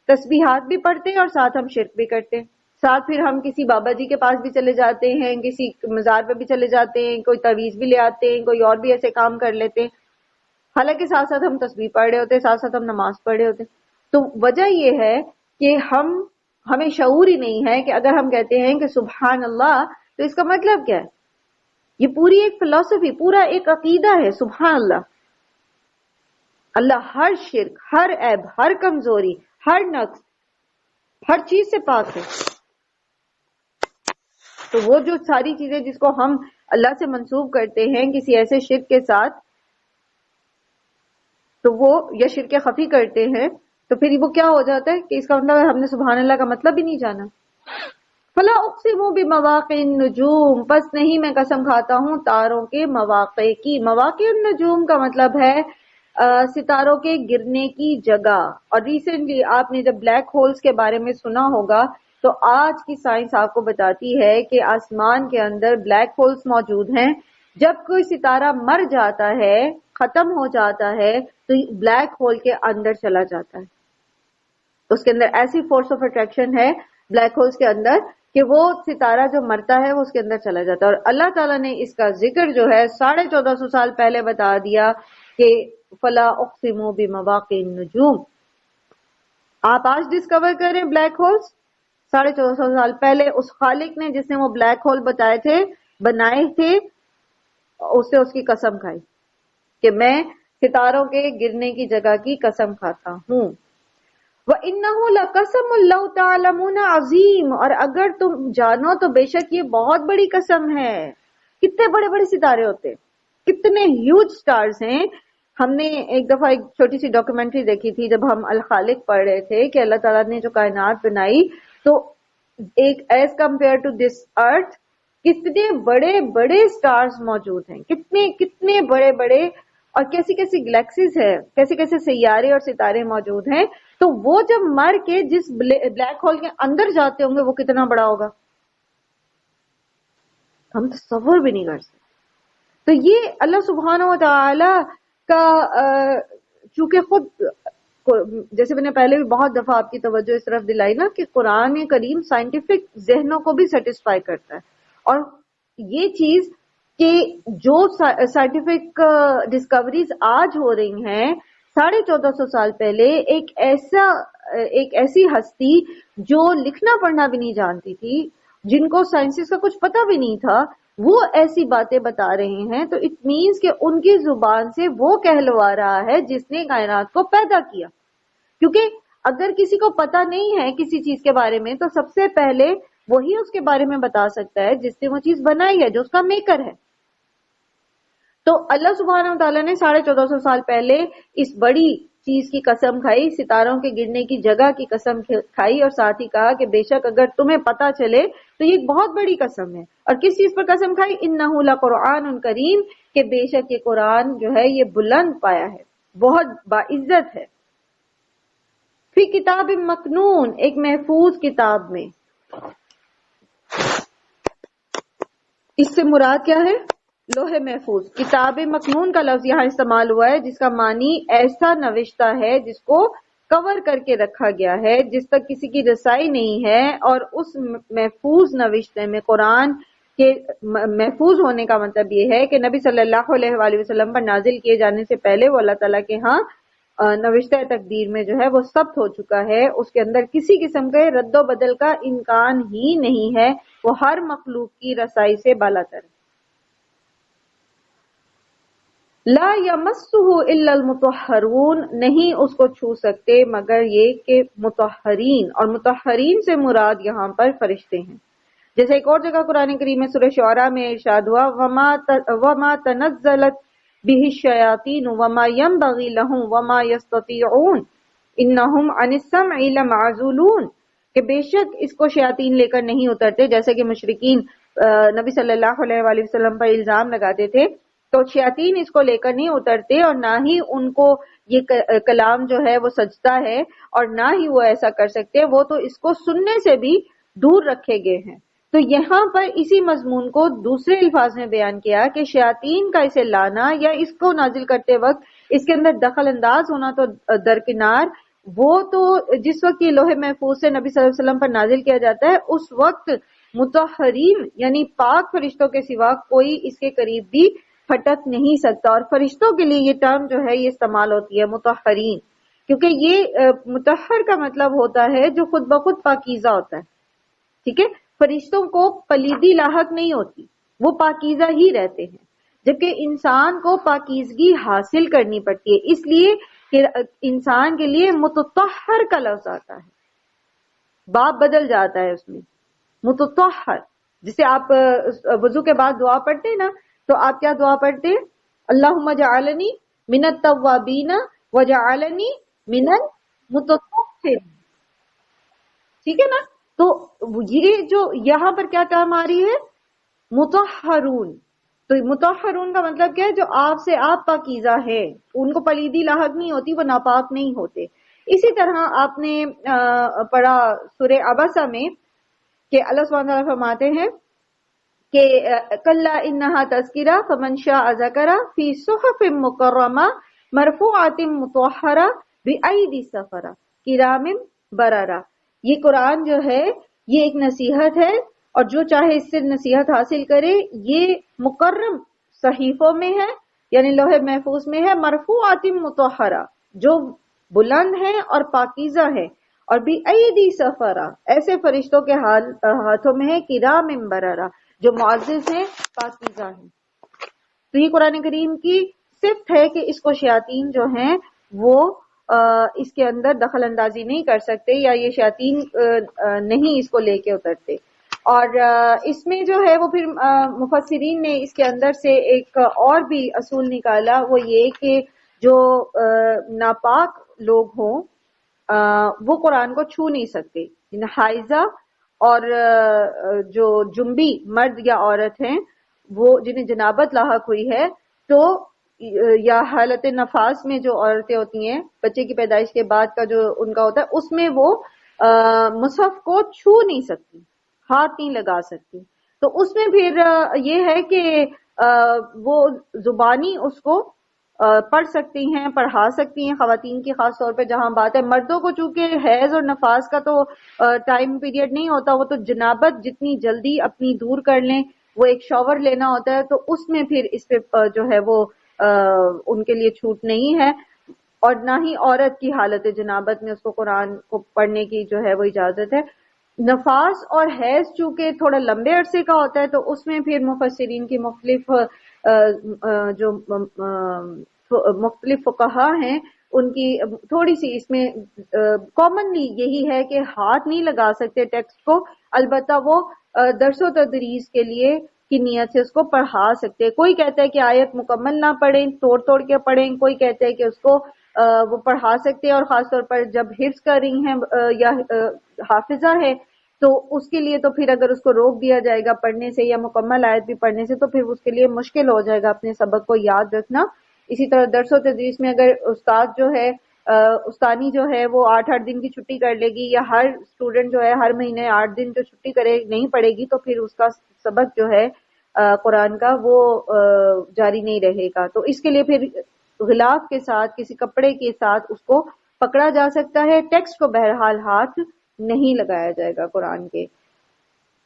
تسبیحات بھی پڑھتے ہیں اور ساتھ ہم شرک بھی کرتے ہیں. ساتھ پھر ہم کسی بابا جی کے پاس بھی چلے جاتے ہیں, کسی مزار پہ بھی چلے جاتے ہیں, کوئی تعویذ بھی لے آتے ہیں, کوئی اور بھی ایسے کام کر لیتے ہیں. حالانکہ ساتھ ساتھ ہم تسبیح پڑھ رہے ہوتے ہیں, ساتھ ساتھ ہم نماز پڑھ رہے ہوتے ہیں. تو وجہ یہ ہے کہ ہمیں شعور ہی نہیں ہے کہ اگر ہم کہتے ہیں کہ سبحان اللہ تو اس کا مطلب کیا ہے. یہ پوری ایک فلسفی, پورا ایک عقیدہ ہے. سبحان اللہ, اللہ ہر شرک, ہر عیب, ہر کمزوری, ہر نقص, ہر چیز سے پاک ہے. تو وہ جو ساری چیزیں جس کو ہم اللہ سے منسوب کرتے ہیں کسی ایسے شرک کے ساتھ, تو وہ یا شرک خفی کرتے ہیں, تو پھر وہ کیا ہو جاتا ہے کہ اس کا مطلب ہم نے سبحان اللہ کا مطلب ہی نہیں جانا. فلا اقسم بمواقع النجوم, پس نہیں میں قسم کھاتا ہوں تاروں کے مواقع کی. مواقع النجوم کا مطلب ہے ستاروں کے گرنے کی جگہ. اور ریسنٹلی آپ نے جب بلیک ہولز کے بارے میں سنا ہوگا تو آج کی سائنس آپ کو بتاتی ہے کہ آسمان کے اندر بلیک ہولز موجود ہیں. جب کوئی ستارہ مر جاتا ہے, ختم ہو جاتا ہے, تو بلیک ہول کے اندر چلا جاتا ہے. اس کے اندر ایسی فورس آف اٹریکشن ہے بلیک ہولز کے اندر کہ وہ ستارہ جو مرتا ہے وہ اس کے اندر چلا جاتا ہے. اور اللہ تعالیٰ نے اس کا ذکر جو ہے 1450 سال پہلے بتا دیا کہ فلا اقسم بمواقع النجوم. آپ آج ڈسکور کریں بلیک ہولز, 1450 سال پہلے اس خالق نے جس نے وہ بلیک ہول بنائے تھے اس سے اس کی قسم کھائی کہ میں ستاروں کے گرنے کی جگہ کی قسم کھاتا ہوں. وَإِنَّهُ لَقَسَمٌ لَوْ تَعْلَمُونَ عَظِيمٌ, اور اگر تم جانو تو بے شک یہ بہت بڑی قسم ہے. کتنے بڑے بڑے ستارے ہوتے ہیں, کتنے ہیوج سٹارز ہیں. ہم نے ایک دفعہ ایک چھوٹی سی ڈاکومنٹری دیکھی تھی جب ہم الخالق پڑھ رہے تھے کہ اللہ تعالیٰ نے جو کائنات بنائی تو ایک ایز کمپیئر ٹو دس ارتھ کتنے بڑے بڑے سٹارز موجود ہیں, کتنے بڑے بڑے, اور کیسی کیسی گلیکسیز ہے, کیسے کیسے سیارے اور ستارے موجود ہیں. تو وہ جب مر کے جس بلیک ہول کے اندر جاتے ہوں گے وہ کتنا بڑا ہوگا, ہم تصور بھی نہیں کر سکتے. تو یہ اللہ سبحانہ و تعالی کا چونکہ خود, جیسے میں نے پہلے بھی بہت دفعہ آپ کی توجہ اس طرف دلائی نا کہ قرآن کریم سائنٹیفک ذہنوں کو بھی سیٹسفائی کرتا ہے. اور یہ چیز کہ جو سائنٹیفک ڈسکوریز آج ہو رہی ہیں 1450 سال پہلے ایک ایسی ہستی جو لکھنا پڑھنا بھی نہیں جانتی تھی, جن کو سائنسز کا کچھ پتہ بھی نہیں تھا, وہ ایسی باتیں بتا رہے ہیں. تو اٹ مینس کہ ان کی زبان سے وہ کہلوا رہا ہے جس نے کائنات کو پیدا کیا. کیونکہ اگر کسی کو پتہ نہیں ہے کسی چیز کے بارے میں تو سب سے پہلے وہی اس کے بارے میں بتا سکتا ہے جس نے وہ چیز بنائی ہے, جو اس کا میکر ہے. تو اللہ سبحانہ وتعالیٰ نے 1450 سال پہلے اس بڑی چیز کی قسم کھائی, ستاروں کے گرنے کی جگہ کی قسم کھائی, اور ساتھ ہی کہا کہ بے شک اگر تمہیں پتا چلے تو یہ ایک بہت بڑی قسم ہے. اور کس چیز پر قسم کھائی؟ انہ لقرآن کریم, کہ بے شک یہ قرآن جو ہے یہ بلند پایا ہے, بہت باعزت ہے. فی کتاب مکنون, ایک محفوظ کتاب میں. اس سے مراد کیا ہے؟ لوح محفوظ. کتاب مکنون کا لفظ یہاں استعمال ہوا ہے جس کا معنی ایسا نوشتہ ہے جس کو کور کر کے رکھا گیا ہے, جس تک کسی کی رسائی نہیں ہے. اور اس محفوظ نوشتے میں قرآن کے محفوظ ہونے کا مطلب یہ ہے کہ نبی صلی اللہ علیہ وآلہ وسلم پر نازل کیے جانے سے پہلے وہ اللہ تعالیٰ کے ہاں نوشتہ تقدیر میں جو ہے وہ ثبت ہو چکا ہے. اس کے اندر کسی قسم کے رد و بدل کا امکان ہی نہیں ہے. وہ ہر مخلوق کی رسائی سے بالاتر. لا یمسہ الا المطہرون, نہیں اس کو چھو سکتے مگر یہ کہ مطہرین, اور مطہرین سے مراد یہاں پر فرشتے ہیں. جیسے ایک اور جگہ قرآن کریم میں سورہ شعراء میں ارشاد ہوا وما تنزلت به الشیاطین وما ينبغي لهم وما يستطيعون انہم عن السمع لمعزولون, کہ بے شک اس کو شیاطین لے کر نہیں اترتے، جیسے کہ مشرکین نبی صلی اللہ علیہ وآلہ وسلم پر الزام لگاتے تھے، تو شیاطین اس کو لے کر نہیں اترتے، اور نہ ہی ان کو یہ کلام جو ہے وہ سجتا ہے، اور نہ ہی وہ ایسا کر سکتے، وہ تو اس کو سننے سے بھی دور رکھے گئے ہیں۔ تو یہاں پر اسی مضمون کو دوسرے الفاظ میں بیان کیا کہ شیاطین کا اسے لانا یا اس کو نازل کرتے وقت اس کے اندر دخل انداز ہونا تو درکنار، وہ تو جس وقت یہ لوح محفوظ سے نبی صلی اللہ علیہ وسلم پر نازل کیا جاتا ہے اس وقت مطہرین یعنی پاک فرشتوں کے سوا کوئی اس کے قریب بھی پھٹک نہیں سکتا، اور فرشتوں کے لیے یہ ٹرم جو ہے یہ استعمال ہوتی ہے مطہرین، کیونکہ یہ مطہر کا مطلب ہوتا ہے جو خود بخود پاکیزہ ہوتا ہے، ٹھیک ہے۔ فرشتوں کو پلیدی لاحق نہیں ہوتی، وہ پاکیزہ ہی رہتے ہیں، جبکہ انسان کو پاکیزگی حاصل کرنی پڑتی ہے، اس لیے کہ انسان کے لیے متطہر کا لفظ آتا ہے، باب بدل جاتا ہے اس میں، متطہر۔ جسے آپ وضو کے بعد دعا پڑھتے ہیں نا، تو آپ کیا دعا پڑھتے ہیں؟ اللہم جعلنی من التوابین وجعلنی من المتطہرین، ٹھیک ہے نا؟ تو یہ جو یہاں پر کیا ٹرم آ رہی ہے؟ مطہرون۔ تو مطہرون کا مطلب کیا ہے؟ جو آپ سے آپ پاکیزہ ہے، ان کو پلیدی لاحق نہیں ہوتی، وہ ناپاک نہیں ہوتے۔ اسی طرح آپ نے پڑھا سورہ عبسہ میں کہ اللہ سبحانہ وتعالیٰ فرماتے ہیں کہ کلا انہا تذکرہ فمن شاء ذکرہ فی صحف مکرمہ مرفوعۃ مطہرہ بأیدی سفرہ کرام بررہ۔ یہ قرآن جو ہے یہ ایک نصیحت ہے، اور جو چاہے اس سے نصیحت حاصل کرے، یہ مکرم صحیفوں میں ہے، یعنی لوح محفوظ میں ہے، مرفوعات مطہرہ جو بلند ہے اور پاکیزہ ہے، اور بأیدی سفرہ ایسے فرشتوں کے ہاتھوں میں ہے، کرام بررہ جو معزز ہیں، پاکیزہ ہیں۔ تو یہ قرآن کریم کی صفت ہے کہ اس کو شیاطین جو ہیں وہ اس کے اندر دخل اندازی نہیں کر سکتے، یا یہ شیاطین نہیں اس کو لے کے اترتے۔ اور اس میں جو ہے وہ پھر مفسرین نے اس کے اندر سے ایک اور بھی اصول نکالا، وہ یہ کہ جو ناپاک لوگ ہوں وہ قرآن کو چھو نہیں سکتے، حائزہ اور جو جنبی مرد یا عورت ہیں وہ جنہیں جنابت لاحق ہوئی ہے، تو یا حالت نفاس میں جو عورتیں ہوتی ہیں، بچے کی پیدائش کے بعد کا جو ان کا ہوتا ہے، اس میں وہ مصحف کو چھو نہیں سکتی، ہاتھ نہیں لگا سکتی۔ تو اس میں پھر یہ ہے کہ وہ زبانی اس کو پڑھ سکتی ہیں، پڑھا سکتی ہیں، خواتین کی خاص طور پہ جہاں بات ہے۔ مردوں کو چونکہ حیض اور نفاس کا تو ٹائم پیریڈ نہیں ہوتا، وہ تو جنابت جتنی جلدی اپنی دور کر لیں، وہ ایک شاور لینا ہوتا ہے، تو اس میں پھر اس پہ جو ہے وہ ان کے لیے چھوٹ نہیں ہے، اور نہ ہی عورت کی حالت جنابت میں اس کو قرآن کو پڑھنے کی جو ہے وہ اجازت ہے۔ نفاس اور حیض چونکہ تھوڑا لمبے عرصے کا ہوتا ہے، تو اس میں پھر مفسرین کی مختلف فقہا ہیں، ان کی تھوڑی سی اس میں کامنلی یہی ہے کہ ہاتھ نہیں لگا سکتے ٹیکسٹ کو، البتہ وہ درس و تدریس کے لیے کی نیت سے اس کو پڑھا سکتے۔ کوئی کہتا ہے کہ آیت مکمل نہ پڑھیں، توڑ کے پڑھیں، کوئی کہتا ہے کہ اس کو وہ پڑھا سکتے ہیں، اور خاص طور پر جب حفظ کر رہی ہیں یا حافظہ ہے تو اس کے لیے تو پھر اگر اس کو روک دیا جائے گا پڑھنے سے یا مکمل آیت بھی پڑھنے سے، تو پھر اس کے لیے مشکل ہو جائے گا اپنے سبق کو یاد رکھنا۔ اسی طرح درس و تدریس میں اگر استاد جو ہے استانی جو ہے وہ 8 دن کی چھٹی کر لے گی، یا ہر اسٹوڈنٹ جو ہے ہر مہینے 8 دن جو چھٹی کرے نہیں پڑے گی، تو پھر اس کا سبق جو ہے قرآن کا وہ جاری نہیں رہے گا۔ تو اس کے لیے پھر غلاف کے ساتھ کسی کپڑے کے ساتھ اس کو پکڑا جا سکتا ہے، ٹیکسٹ کو بہرحال ہاتھ نہیں لگایا جائے گا قرآن کے۔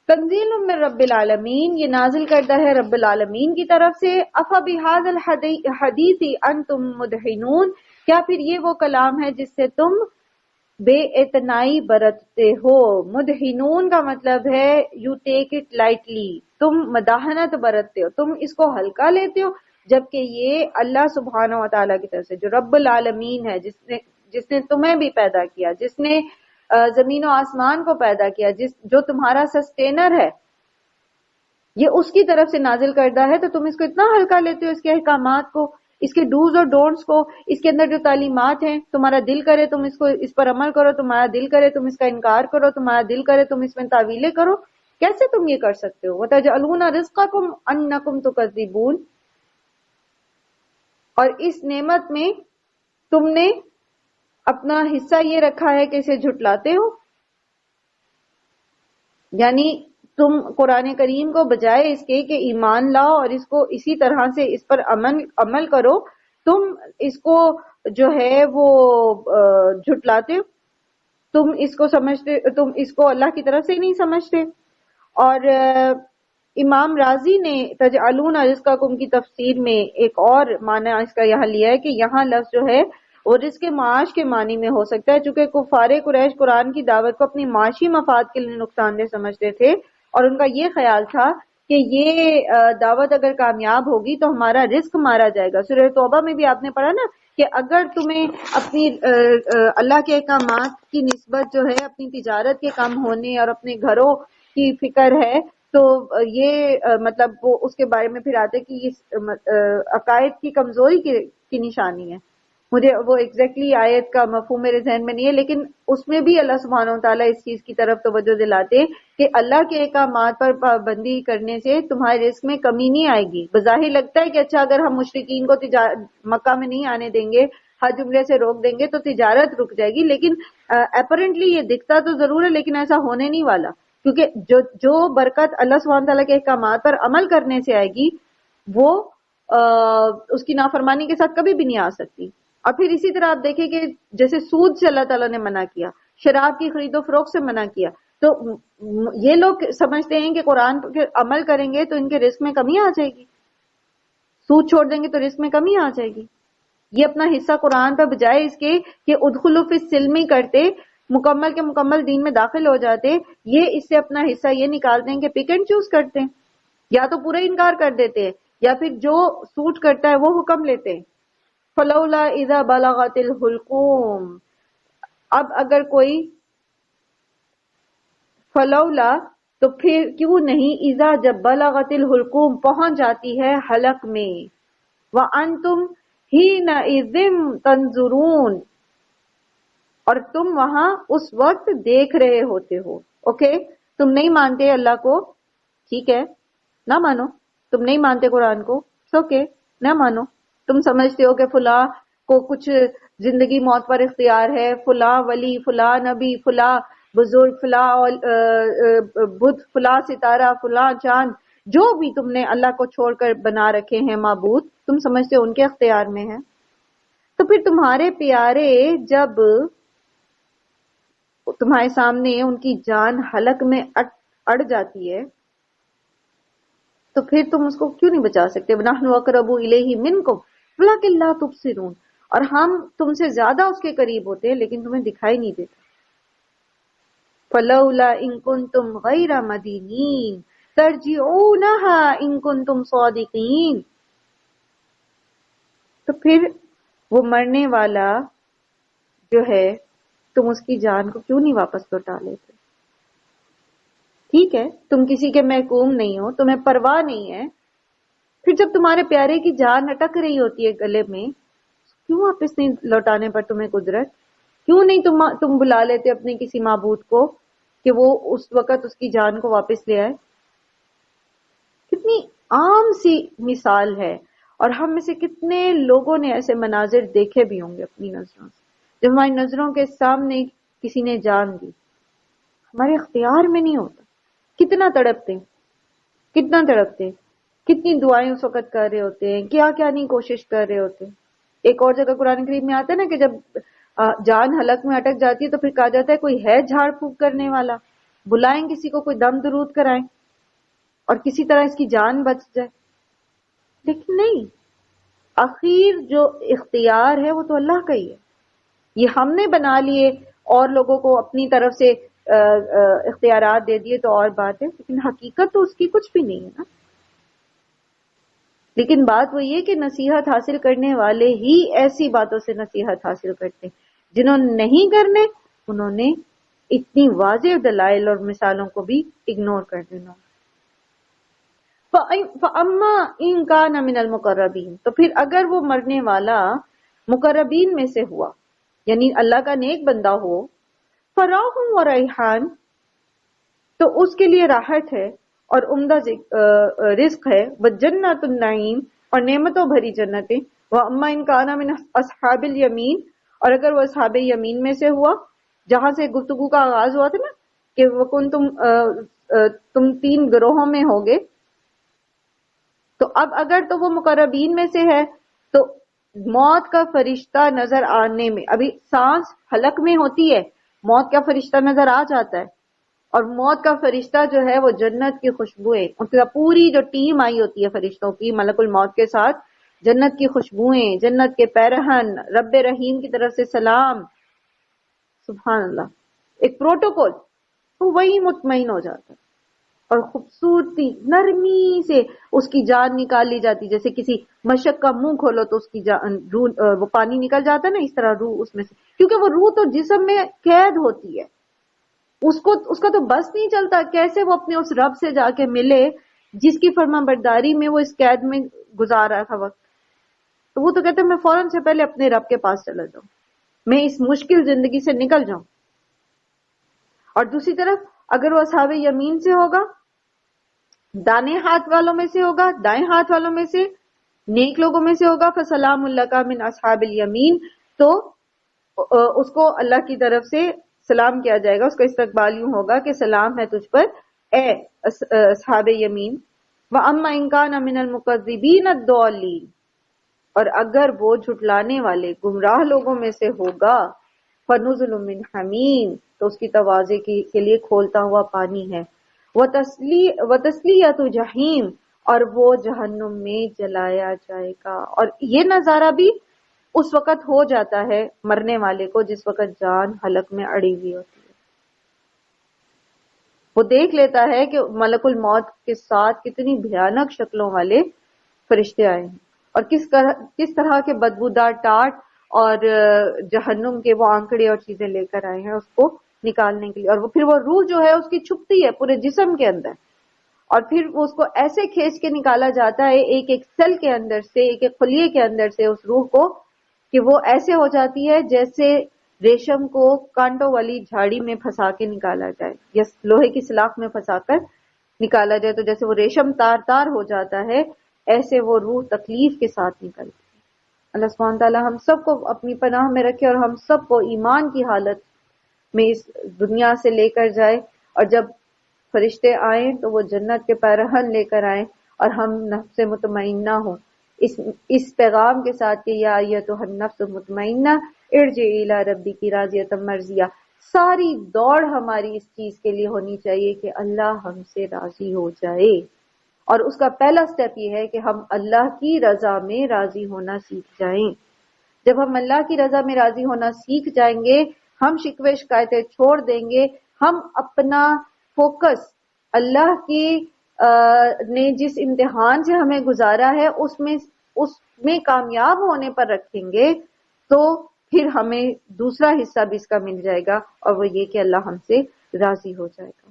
تنزیل من رب العالمین، یہ نازل کرتا ہے رب العالمین کی طرف سے۔ افبہذا الحدیث انتم مدہنون، کیا پھر یہ وہ کلام ہے جس سے تم بے اعتنائی برتتے ہو؟ مدہنون کا مطلب ہے یو ٹیک اٹ لائٹلی، تم مداحنت برتتے ہو، تم اس کو ہلکا لیتے ہو، جبکہ یہ اللہ سبحانہ و تعالیٰ کی طرف سے جو رب العالمین ہے، جس نے تمہیں بھی پیدا کیا، جس نے زمین و آسمان کو پیدا کیا، جو تمہارا سسٹینر ہے، یہ اس کی طرف سے نازل کردہ ہے، تو تم اس کو اتنا ہلکا لیتے ہو، اس کے احکامات کو، اس کے ڈوز اور ڈونٹس کو، اس کے اندر جو تعلیمات ہیں، تمہارا دل کرے تم اس پر عمل کرو، تمہارا دل کرے تم اس کا انکار کرو، تمہارا دل کرے تم اس میں تعویلیں کرو، کیسے تم یہ کر سکتے ہو؟ وَتَجْعَلُونَ رِزْقَكُمْ أَنَّكُمْ تُكَذِّبُونَ، اور اس نعمت میں تم نے اپنا حصہ یہ رکھا ہے کہ اسے جھٹلاتے ہو. یعنی تم قرآن کریم کو بجائے اس کے کہ ایمان لاؤ اور اس کو اسی طرح سے اس پر عمل کرو، تم اس کو جو ہے وہ جھٹلاتے ہو، تم اس کو سمجھتے، تم اس کو اللہ کی طرف سے نہیں سمجھتے. اور امام رازی نے تجعلون رزقکم کی تفسیر میں ایک اور معنی اس کا یہاں لیا ہے کہ یہاں لفظ جو ہے وہ رزق معاش کے معنی میں ہو سکتا ہے، چونکہ کفار قریش قرآن کی دعوت کو اپنی معاشی مفاد کے لیے نقصان دہ سمجھتے تھے، اور ان کا یہ خیال تھا کہ یہ دعوت اگر کامیاب ہوگی تو ہمارا رزق مارا جائے گا. سورہ توبہ میں بھی آپ نے پڑھا نا کہ اگر تمہیں اپنی اللہ کے احکامات کی نسبت جو ہے اپنی تجارت کے کم ہونے اور اپنے گھروں کی فکر ہے تو یہ مطلب وہ اس کے بارے میں پھر آتے کہ یہ عقائد کی کمزوری کی نشانی ہے. مجھے وہ ایگزیکٹلی آیت کا مفہوم میرے ذہن میں نہیں ہے، لیکن اس میں بھی اللہ سبحانہ و تعالیٰ اس چیز کی طرف توجہ دلاتے کہ اللہ کے احکامات پر پابندی کرنے سے تمہارے رزق میں کمی نہیں آئے گی. بظاہر لگتا ہے کہ اچھا اگر ہم مشرکین کو مکہ میں نہیں آنے دیں گے، حج عمرے سے روک دیں گے تو تجارت رک جائے گی، لیکن اپیرنٹلی یہ دکھتا تو ضرور ہے لیکن ایسا ہونے نہیں والا، کیونکہ جو برکت اللہ سبحانہ تعالیٰ کے احکامات پر عمل کرنے سے آئے گی وہ اس کی نافرمانی کے ساتھ کبھی بھی نہیں آ سکتی. اور پھر اسی طرح آپ دیکھیں کہ جیسے سود سے اللہ تعالیٰ نے منع کیا، شراب کی خرید و فروخت سے منع کیا، تو یہ لوگ سمجھتے ہیں کہ قرآن پر عمل کریں گے تو ان کے رزق میں کمی آ جائے گی، سود چھوڑ دیں گے تو رزق میں کمی آ جائے گی. یہ اپنا حصہ قرآن پر بجائے اس کے کہ ادخلوا فی السلم کرتے، مکمل کے مکمل دین میں داخل ہو جاتے، یہ اس سے اپنا حصہ یہ نکالتے ہیں کہ پک اینڈ چوز کرتے ہیں، یا تو پورا انکار کر دیتے ہیں یا پھر جو سوٹ کرتا ہے وہ حکم لیتے ہیں. فلولا اذا بلغت الحلقوم، اب اگر کوئی فلولا تو پھر کیوں نہیں، اذا جب بلغت الحلقوم پہنچ جاتی ہے حلق میں، وانتم حینئذ تنظرون، اور تم وہاں اس وقت دیکھ رہے ہوتے ہو. اوکے تم نہیں مانتے اللہ کو، ٹھیک ہے نہ مانو، تم نہیں مانتے قرآن کو، اوکے نہ مانو، تم سمجھتے ہو کہ فلاں کو کچھ زندگی موت پر اختیار ہے، فلاں ولی، فلاں نبی، فلاں بزرگ، فلاں بدھ، فلاں ستارہ، فلاں چاند، جو بھی تم نے اللہ کو چھوڑ کر بنا رکھے ہیں معبود، تم سمجھتے ہو ان کے اختیار میں ہیں. تو پھر تمہارے پیارے جب تمہارے سامنے ان کی جان حلق میں اڑ جاتی ہے تو پھر تم اس کو کیوں نہیں بچا سکتے؟ وَنَحْنُ أَقْرَبُ إِلَيْهِ مِنْكُمْ وَلَكِنْ لَا تُبْصِرُونَ، اور ہم تم سے زیادہ اس کے قریب ہوتے ہیں لیکن تمہیں دکھائی نہیں دیتا. فَلَوْلَا إِن كُنْتُمْ غَيْرَ مَدِينِينَ تَرْجِعُونَهَا إِن كُنْتُمْ صَادِقِينَ، تو پھر وہ مرنے والا جو ہے تم اس کی جان کو کیوں نہیں واپس لوٹا لیتے؟ ٹھیک ہے تم کسی کے محکوم نہیں ہو، تمہیں پرواہ نہیں ہے، پھر جب تمہارے پیارے کی جان اٹک رہی ہوتی ہے گلے میں، کیوں واپس نہیں لوٹانے پر تمہیں قدرت؟ کیوں نہیں تم بلا لیتے اپنے کسی معبود کو کہ وہ اس وقت اس کی جان کو واپس لے آئے؟ کتنی عام سی مثال ہے، اور ہم میں سے کتنے لوگوں نے ایسے مناظر دیکھے بھی ہوں گے اپنی نظروں سے، جب ہماری نظروں کے سامنے کسی نے جان دی، ہمارے اختیار میں نہیں ہوتا. کتنا تڑپتے، کتنا تڑپتے، کتنی دعائیں اس وقت کر رہے ہوتے ہیں، کیا کیا نہیں کوشش کر رہے ہوتے. ایک اور جگہ قرآن کریم میں آتا ہے نا کہ جب جان حلق میں اٹک جاتی ہے تو پھر کہا جاتا ہے کوئی ہے جھاڑ پھونک کرنے والا، بلائیں کسی کو، کوئی دم درود کرائیں اور کسی طرح اس کی جان بچ جائے. لیکن نہیں، آخر جو اختیار ہے وہ تو اللہ کا ہی ہے. یہ ہم نے بنا لیے اور لوگوں کو اپنی طرف سے اختیارات دے دیے تو اور بات ہے، لیکن حقیقت تو اس کی کچھ بھی نہیں ہے نا. لیکن بات وہ یہ کہ نصیحت حاصل کرنے والے ہی ایسی باتوں سے نصیحت حاصل کرتے ہیں، جنہوں نے نہیں کرنے انہوں نے اتنی واضح دلائل اور مثالوں کو بھی اگنور کر دینا. فَأَمَّا إِن كَانَ مِنَ الْمُقَرَّبِينَ، تو پھر اگر وہ مرنے والا مقربین میں سے ہوا، یعنی اللہ کا نیک بندہ ہو، فَرَاحٌ وَرَيْحَانٌ، تو اس کے لیے راحت ہے اور عمدہ رزق ہے، وَجَنَّةُ النَّعِيمِ، اور نعمتوں بھری جنتیں، وَأَمَّا إِن كَانَ مِنْ أَصْحَابِ الْيَمِينِ، اور اگر وہ اصحاب یمین میں سے ہوا، جہاں سے گفتگو کا آغاز ہوا تھا نا کہ تم 3 گروہوں میں ہوگے، تو اب اگر تو وہ مقربین میں سے ہے تو موت کا فرشتہ نظر آنے میں، ابھی سانس حلق میں ہوتی ہے، موت کا فرشتہ نظر آ جاتا ہے، اور موت کا فرشتہ جو ہے وہ جنت کی خوشبوئیں، ان کی پوری جو ٹیم آئی ہوتی ہے فرشتوں کی ملک الموت کے ساتھ، جنت کی خوشبوئیں، جنت کے پیرہن، رب رحیم کی طرف سے سلام، سبحان اللہ، ایک پروٹوکول، تو وہی مطمئن ہو جاتا ہے، اور خوبصورتی نرمی سے اس کی جان نکال لی جاتی، جیسے کسی مشک کا منہ کھولو تو اس کی روح وہ پانی نکل جاتا ہے نا، اس طرح روح اس میں سے، کیونکہ وہ روح تو جسم میں قید ہوتی ہے، اس کا تو بس نہیں چلتا، کیسے وہ اپنے اس رب سے جا کے ملے جس کی فرما برداری میں وہ اس قید میں گزار رہا تھا وقت، تو وہ تو کہتے ہیں میں فوراً سے پہلے اپنے رب کے پاس چلا جاؤں، میں اس مشکل زندگی سے نکل جاؤں۔ اور دوسری طرف اگر وہ اصحاب یمین سے ہوگا، دانے ہاتھ والوں میں سے ہوگا، دائیں ہاتھ والوں میں سے، نیک لوگوں میں سے ہوگا، فسلام اللہ کا من اصحاب الیمین، تو اس کو اللہ کی طرف سے سلام کیا جائے گا، اس کا استقبال یوں ہوگا کہ سلام ہے تجھ پر اے اصحاب یمین۔ وَأَمَّا إِن كَانَ مِنَ الْمُكَذِّبِينَ الضَّالِّينَ، اور اگر وہ جھٹلانے والے گمراہ لوگوں میں سے ہوگا، فَنُزُلٌ مِّنْ حَمِيمٍ، تو اس کی تواضع کے لیے کھولتا ہوا پانی ہے، وَتَصْلِيَةُ جَحِيمٍ، اور وہ جہنم میں جلایا جائے گا، اور یہ نظارہ بھی اس وقت ہو جاتا ہے مرنے والے کو جس وقت جان حلق میں اڑی ہوئی ہوتی ہے، وہ دیکھ لیتا ہے کہ ملک الموت کے ساتھ کتنی بھیانک شکلوں والے فرشتے آئے ہیں، اور کس طرح کے بدبودار ٹاٹ اور جہنم کے وہ آنکڑے اور چیزیں لے کر آئے ہیں اس کو نکالنے کے لیے، اور پھر وہ روح جو ہے اس کی چھپتی ہے پورے جسم کے اندر، اور پھر اس کو ایسے کھینچ کے نکالا جاتا ہے ایک ایک سیل کے اندر سے، ایک ایک خلیے کے اندر سے اس روح کو، کہ وہ ایسے ہو جاتی ہے جیسے ریشم کو کانٹوں والی جھاڑی میں پھنسا کے نکالا جائے یا لوہے کی سلاخ میں پھنسا کر نکالا جائے، تو جیسے وہ ریشم تار تار ہو جاتا ہے، ایسے وہ روح تکلیف کے ساتھ نکلتی ہے۔ اللہ سبحانہ تعالی ہم سب کو اپنی پناہ میں رکھے اور ہم سب کو ایمان کی حالت میں اس دنیا سے لے کر جائے، اور جب فرشتے آئیں تو وہ جنت کے پیرہن لے کر آئیں اور ہم نفس مطمئنہ ہوں اس پیغام کے ساتھ کہ یا ایتھا النفس مطمئنہ ارجعی الی ربک راضیۃ مرضیہ، ساری دوڑ ہماری اس چیز کے لیے ہونی چاہیے کہ اللہ ہم سے راضی ہو جائے، اور اس کا پہلا سٹیپ یہ ہے کہ ہم اللہ کی رضا میں راضی ہونا سیکھ جائیں۔ جب ہم اللہ کی رضا میں راضی ہونا سیکھ جائیں گے، ہم شکوے شکایتیں چھوڑ دیں گے، ہم اپنا فوکس اللہ کی نے جس امتحان سے ہمیں گزارا ہے اس میں کامیاب ہونے پر رکھیں گے، تو پھر ہمیں دوسرا حصہ بھی اس کا مل جائے گا، اور وہ یہ کہ اللہ ہم سے راضی ہو جائے گا۔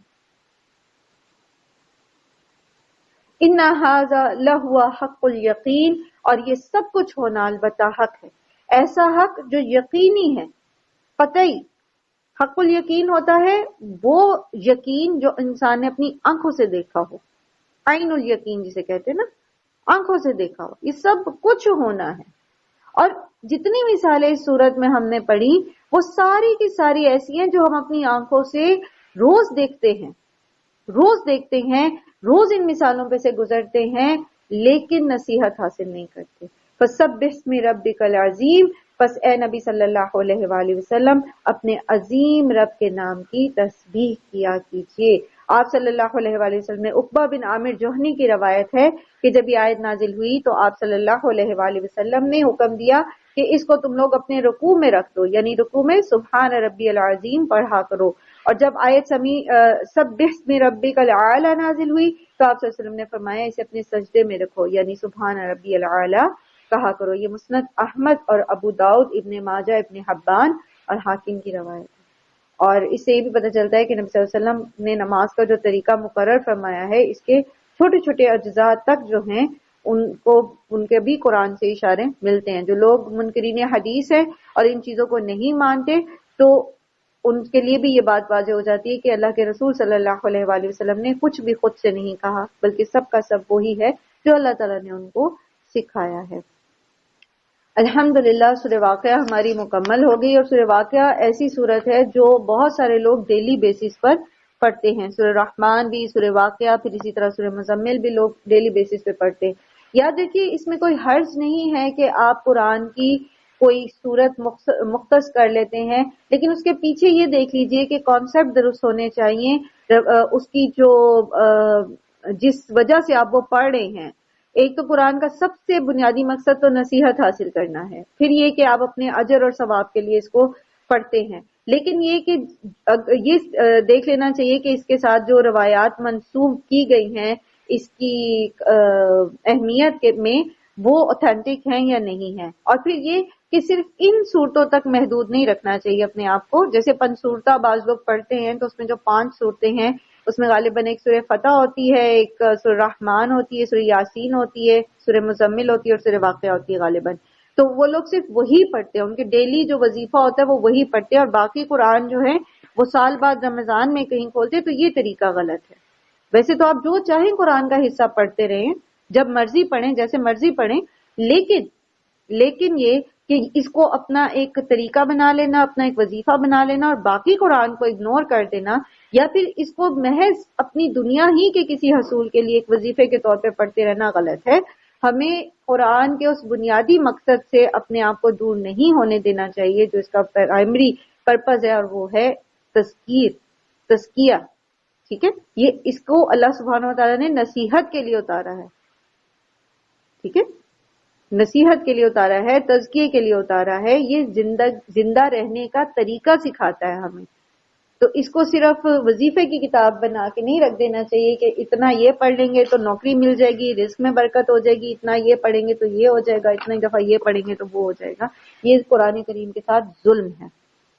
ان ھذا لہو حق الیقین، اور یہ سب کچھ ہونا البتہ حق ہے، ایسا حق جو یقینی ہے، قطعی۔ حق الیقین ہوتا ہے وہ یقین جو انسان نے اپنی آنکھوں سے دیکھا ہو، عین الیقین جسے کہتے ہیں نا، آنکھوں سے دیکھا ہو، یہ سب کچھ ہونا ہے۔ اور جتنی مثالیں اس صورت میں ہم نے پڑھی وہ ساری کی ساری ایسی ہیں جو ہم اپنی آنکھوں سے روز دیکھتے ہیں، روز ان مثالوں پہ سے گزرتے ہیں، لیکن نصیحت حاصل نہیں کرتے۔ فَسَبِّحْ بِاسْمِ رَبِّكَ الْعَظِيمِ، پس اے نبی صلی اللہ علیہ وآلہ وسلم اپنے عظیم رب کے نام کی تسبیح کیا کیجئے۔ آپ صلی اللہ علیہ وآلہ وسلم نے عقبہ بن عامر جوہنی کی روایت ہے کہ جب یہ آیت نازل ہوئی تو آپ صلی اللہ علیہ وآلہ وسلم نے حکم دیا کہ اس کو تم لوگ اپنے رکوع میں رکھ دو، یعنی رکوع میں سبحان ربی العظیم پڑھا کرو، اور جب آیت سبح اسم ربک الاعلی نازل ہوئی تو آپ صلی اللہ علیہ وسلم نے فرمایا اسے اپنے سجدے میں رکھو، یعنی سبحان ربی الاعلی کہا کرو۔ یہ مسند احمد اور ابو داؤد، ابن ماجہ، ابن حبان اور حاکم کی روایت ہے۔ اور اس سے یہ بھی پتہ چلتا ہے کہ نبی صلی اللہ علیہ وسلم نے نماز کا جو طریقہ مقرر فرمایا ہے اس کے چھوٹے چھوٹے اجزاء تک جو ہیں ان کے بھی قرآن سے اشارے ملتے ہیں. جو لوگ منکرین حدیث ہیں اور ان چیزوں کو نہیں مانتے تو ان کے لیے بھی یہ بات واضح ہو جاتی ہے کہ اللہ کے رسول صلی اللہ علیہ وآلہ وسلم نے کچھ بھی خود سے نہیں کہا، بلکہ سب کا سب وہی ہے جو اللہ تعالیٰ نے ان کو سکھایا ہے. الحمدللہ سورہ واقعہ ہماری مکمل ہو گئی، اور سورہ واقعہ ایسی سورت ہے جو بہت سارے لوگ ڈیلی بیسس پر پڑھتے ہیں. سورہ رحمان بھی، سورہ واقعہ، پھر اسی طرح سورہ مزمل بھی لوگ ڈیلی بیسس پہ پڑھتے ہیں. یاد رکھیے اس میں کوئی حرج نہیں ہے کہ آپ قرآن کی کوئی صورت مختص کر لیتے ہیں، لیکن اس کے پیچھے یہ دیکھ لیجئے کہ کانسیپٹ درست ہونے چاہیے. اس کی جو جس وجہ سے آپ وہ پڑھ رہے ہیں، ایک تو قرآن کا سب سے بنیادی مقصد تو نصیحت حاصل کرنا ہے، پھر یہ کہ آپ اپنے اجر اور ثواب کے لیے اس کو پڑھتے ہیں. لیکن یہ کہ یہ دیکھ لینا چاہیے کہ اس کے ساتھ جو روایات منسوب کی گئی ہیں اس کی اہمیت میں وہ اوتھینٹک ہیں یا نہیں ہیں. اور پھر یہ کہ صرف ان صورتوں تک محدود نہیں رکھنا چاہیے اپنے آپ کو. جیسے پنصورتہ بعض لوگ پڑھتے ہیں تو اس میں جو 5 صورتیں ہیں اس میں غالباً ایک سورہ فتح ہوتی ہے، ایک سورہ رحمان ہوتی ہے، سورہ یاسین ہوتی ہے، سورہ مزمل ہوتی ہے اور سورہ واقعہ ہوتی ہے غالباً. تو وہ لوگ صرف وہی پڑھتے ہیں، ان کے ڈیلی جو وظیفہ ہوتا ہے وہ وہی پڑھتے ہیں، اور باقی قرآن جو ہے وہ سال بعد رمضان میں کہیں کھولتے. تو یہ طریقہ غلط ہے. ویسے تو آپ جو چاہیں قرآن کا حصہ پڑھتے رہیں، جب مرضی پڑھیں، جیسے مرضی پڑھیں، لیکن یہ کہ اس کو اپنا ایک طریقہ بنا لینا، اپنا ایک وظیفہ بنا لینا اور باقی قرآن کو اگنور کر دینا، یا پھر اس کو محض اپنی دنیا ہی کے کسی حصول کے لیے ایک وظیفے کے طور پہ پڑھتے رہنا غلط ہے. ہمیں قرآن کے اس بنیادی مقصد سے اپنے آپ کو دور نہیں ہونے دینا چاہیے جو اس کا پرائمری پرپز ہے، اور وہ ہے تزکیہ. ٹھیک ہے، یہ اس کو اللہ سبحانہ و تعالیٰ نے نصیحت کے لیے اتارا ہے. ٹھیک ہے، نصیحت کے لیے اتارا ہے، تزکیے کے لیے اتارا ہے. یہ زندہ رہنے کا طریقہ سکھاتا ہے ہمیں. تو اس کو صرف وظیفے کی کتاب بنا کے نہیں رکھ دینا چاہیے کہ اتنا یہ پڑھ لیں گے تو نوکری مل جائے گی، رزق میں برکت ہو جائے گی، اتنا یہ پڑھیں گے تو یہ ہو جائے گا، اتنا دفعہ یہ پڑھیں گے تو وہ ہو جائے گا. یہ قرآن کریم کے ساتھ ظلم ہے.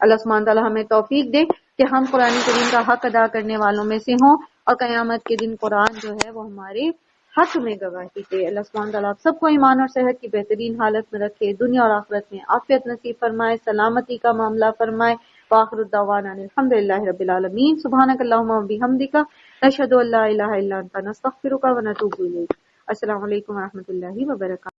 اللہ سبحانہ تعالیٰ ہمیں توفیق دے کہ ہم قرآن کریم کا حق ادا کرنے والوں میں سے ہوں، اور قیامت کے دن قرآن جو ہے وہ ہمارے حق میں گواہی دے. اللہ سبحانہ تعالیٰ آپ سب کو ایمان اور صحت کی بہترین حالت میں رکھے، دنیا اور آخرت میں عافیت نصیب فرمائے، سلامتی کا معاملہ فرمائے. وآخر الدعوانا الحمدللہ رب العالمین. سبحانک اللہم و بحمدک، نشہد ان لا الہ الا انت، نستغفرک و نتوب الیک. السلام علیکم و رحمۃ اللہ وبرکاتہ.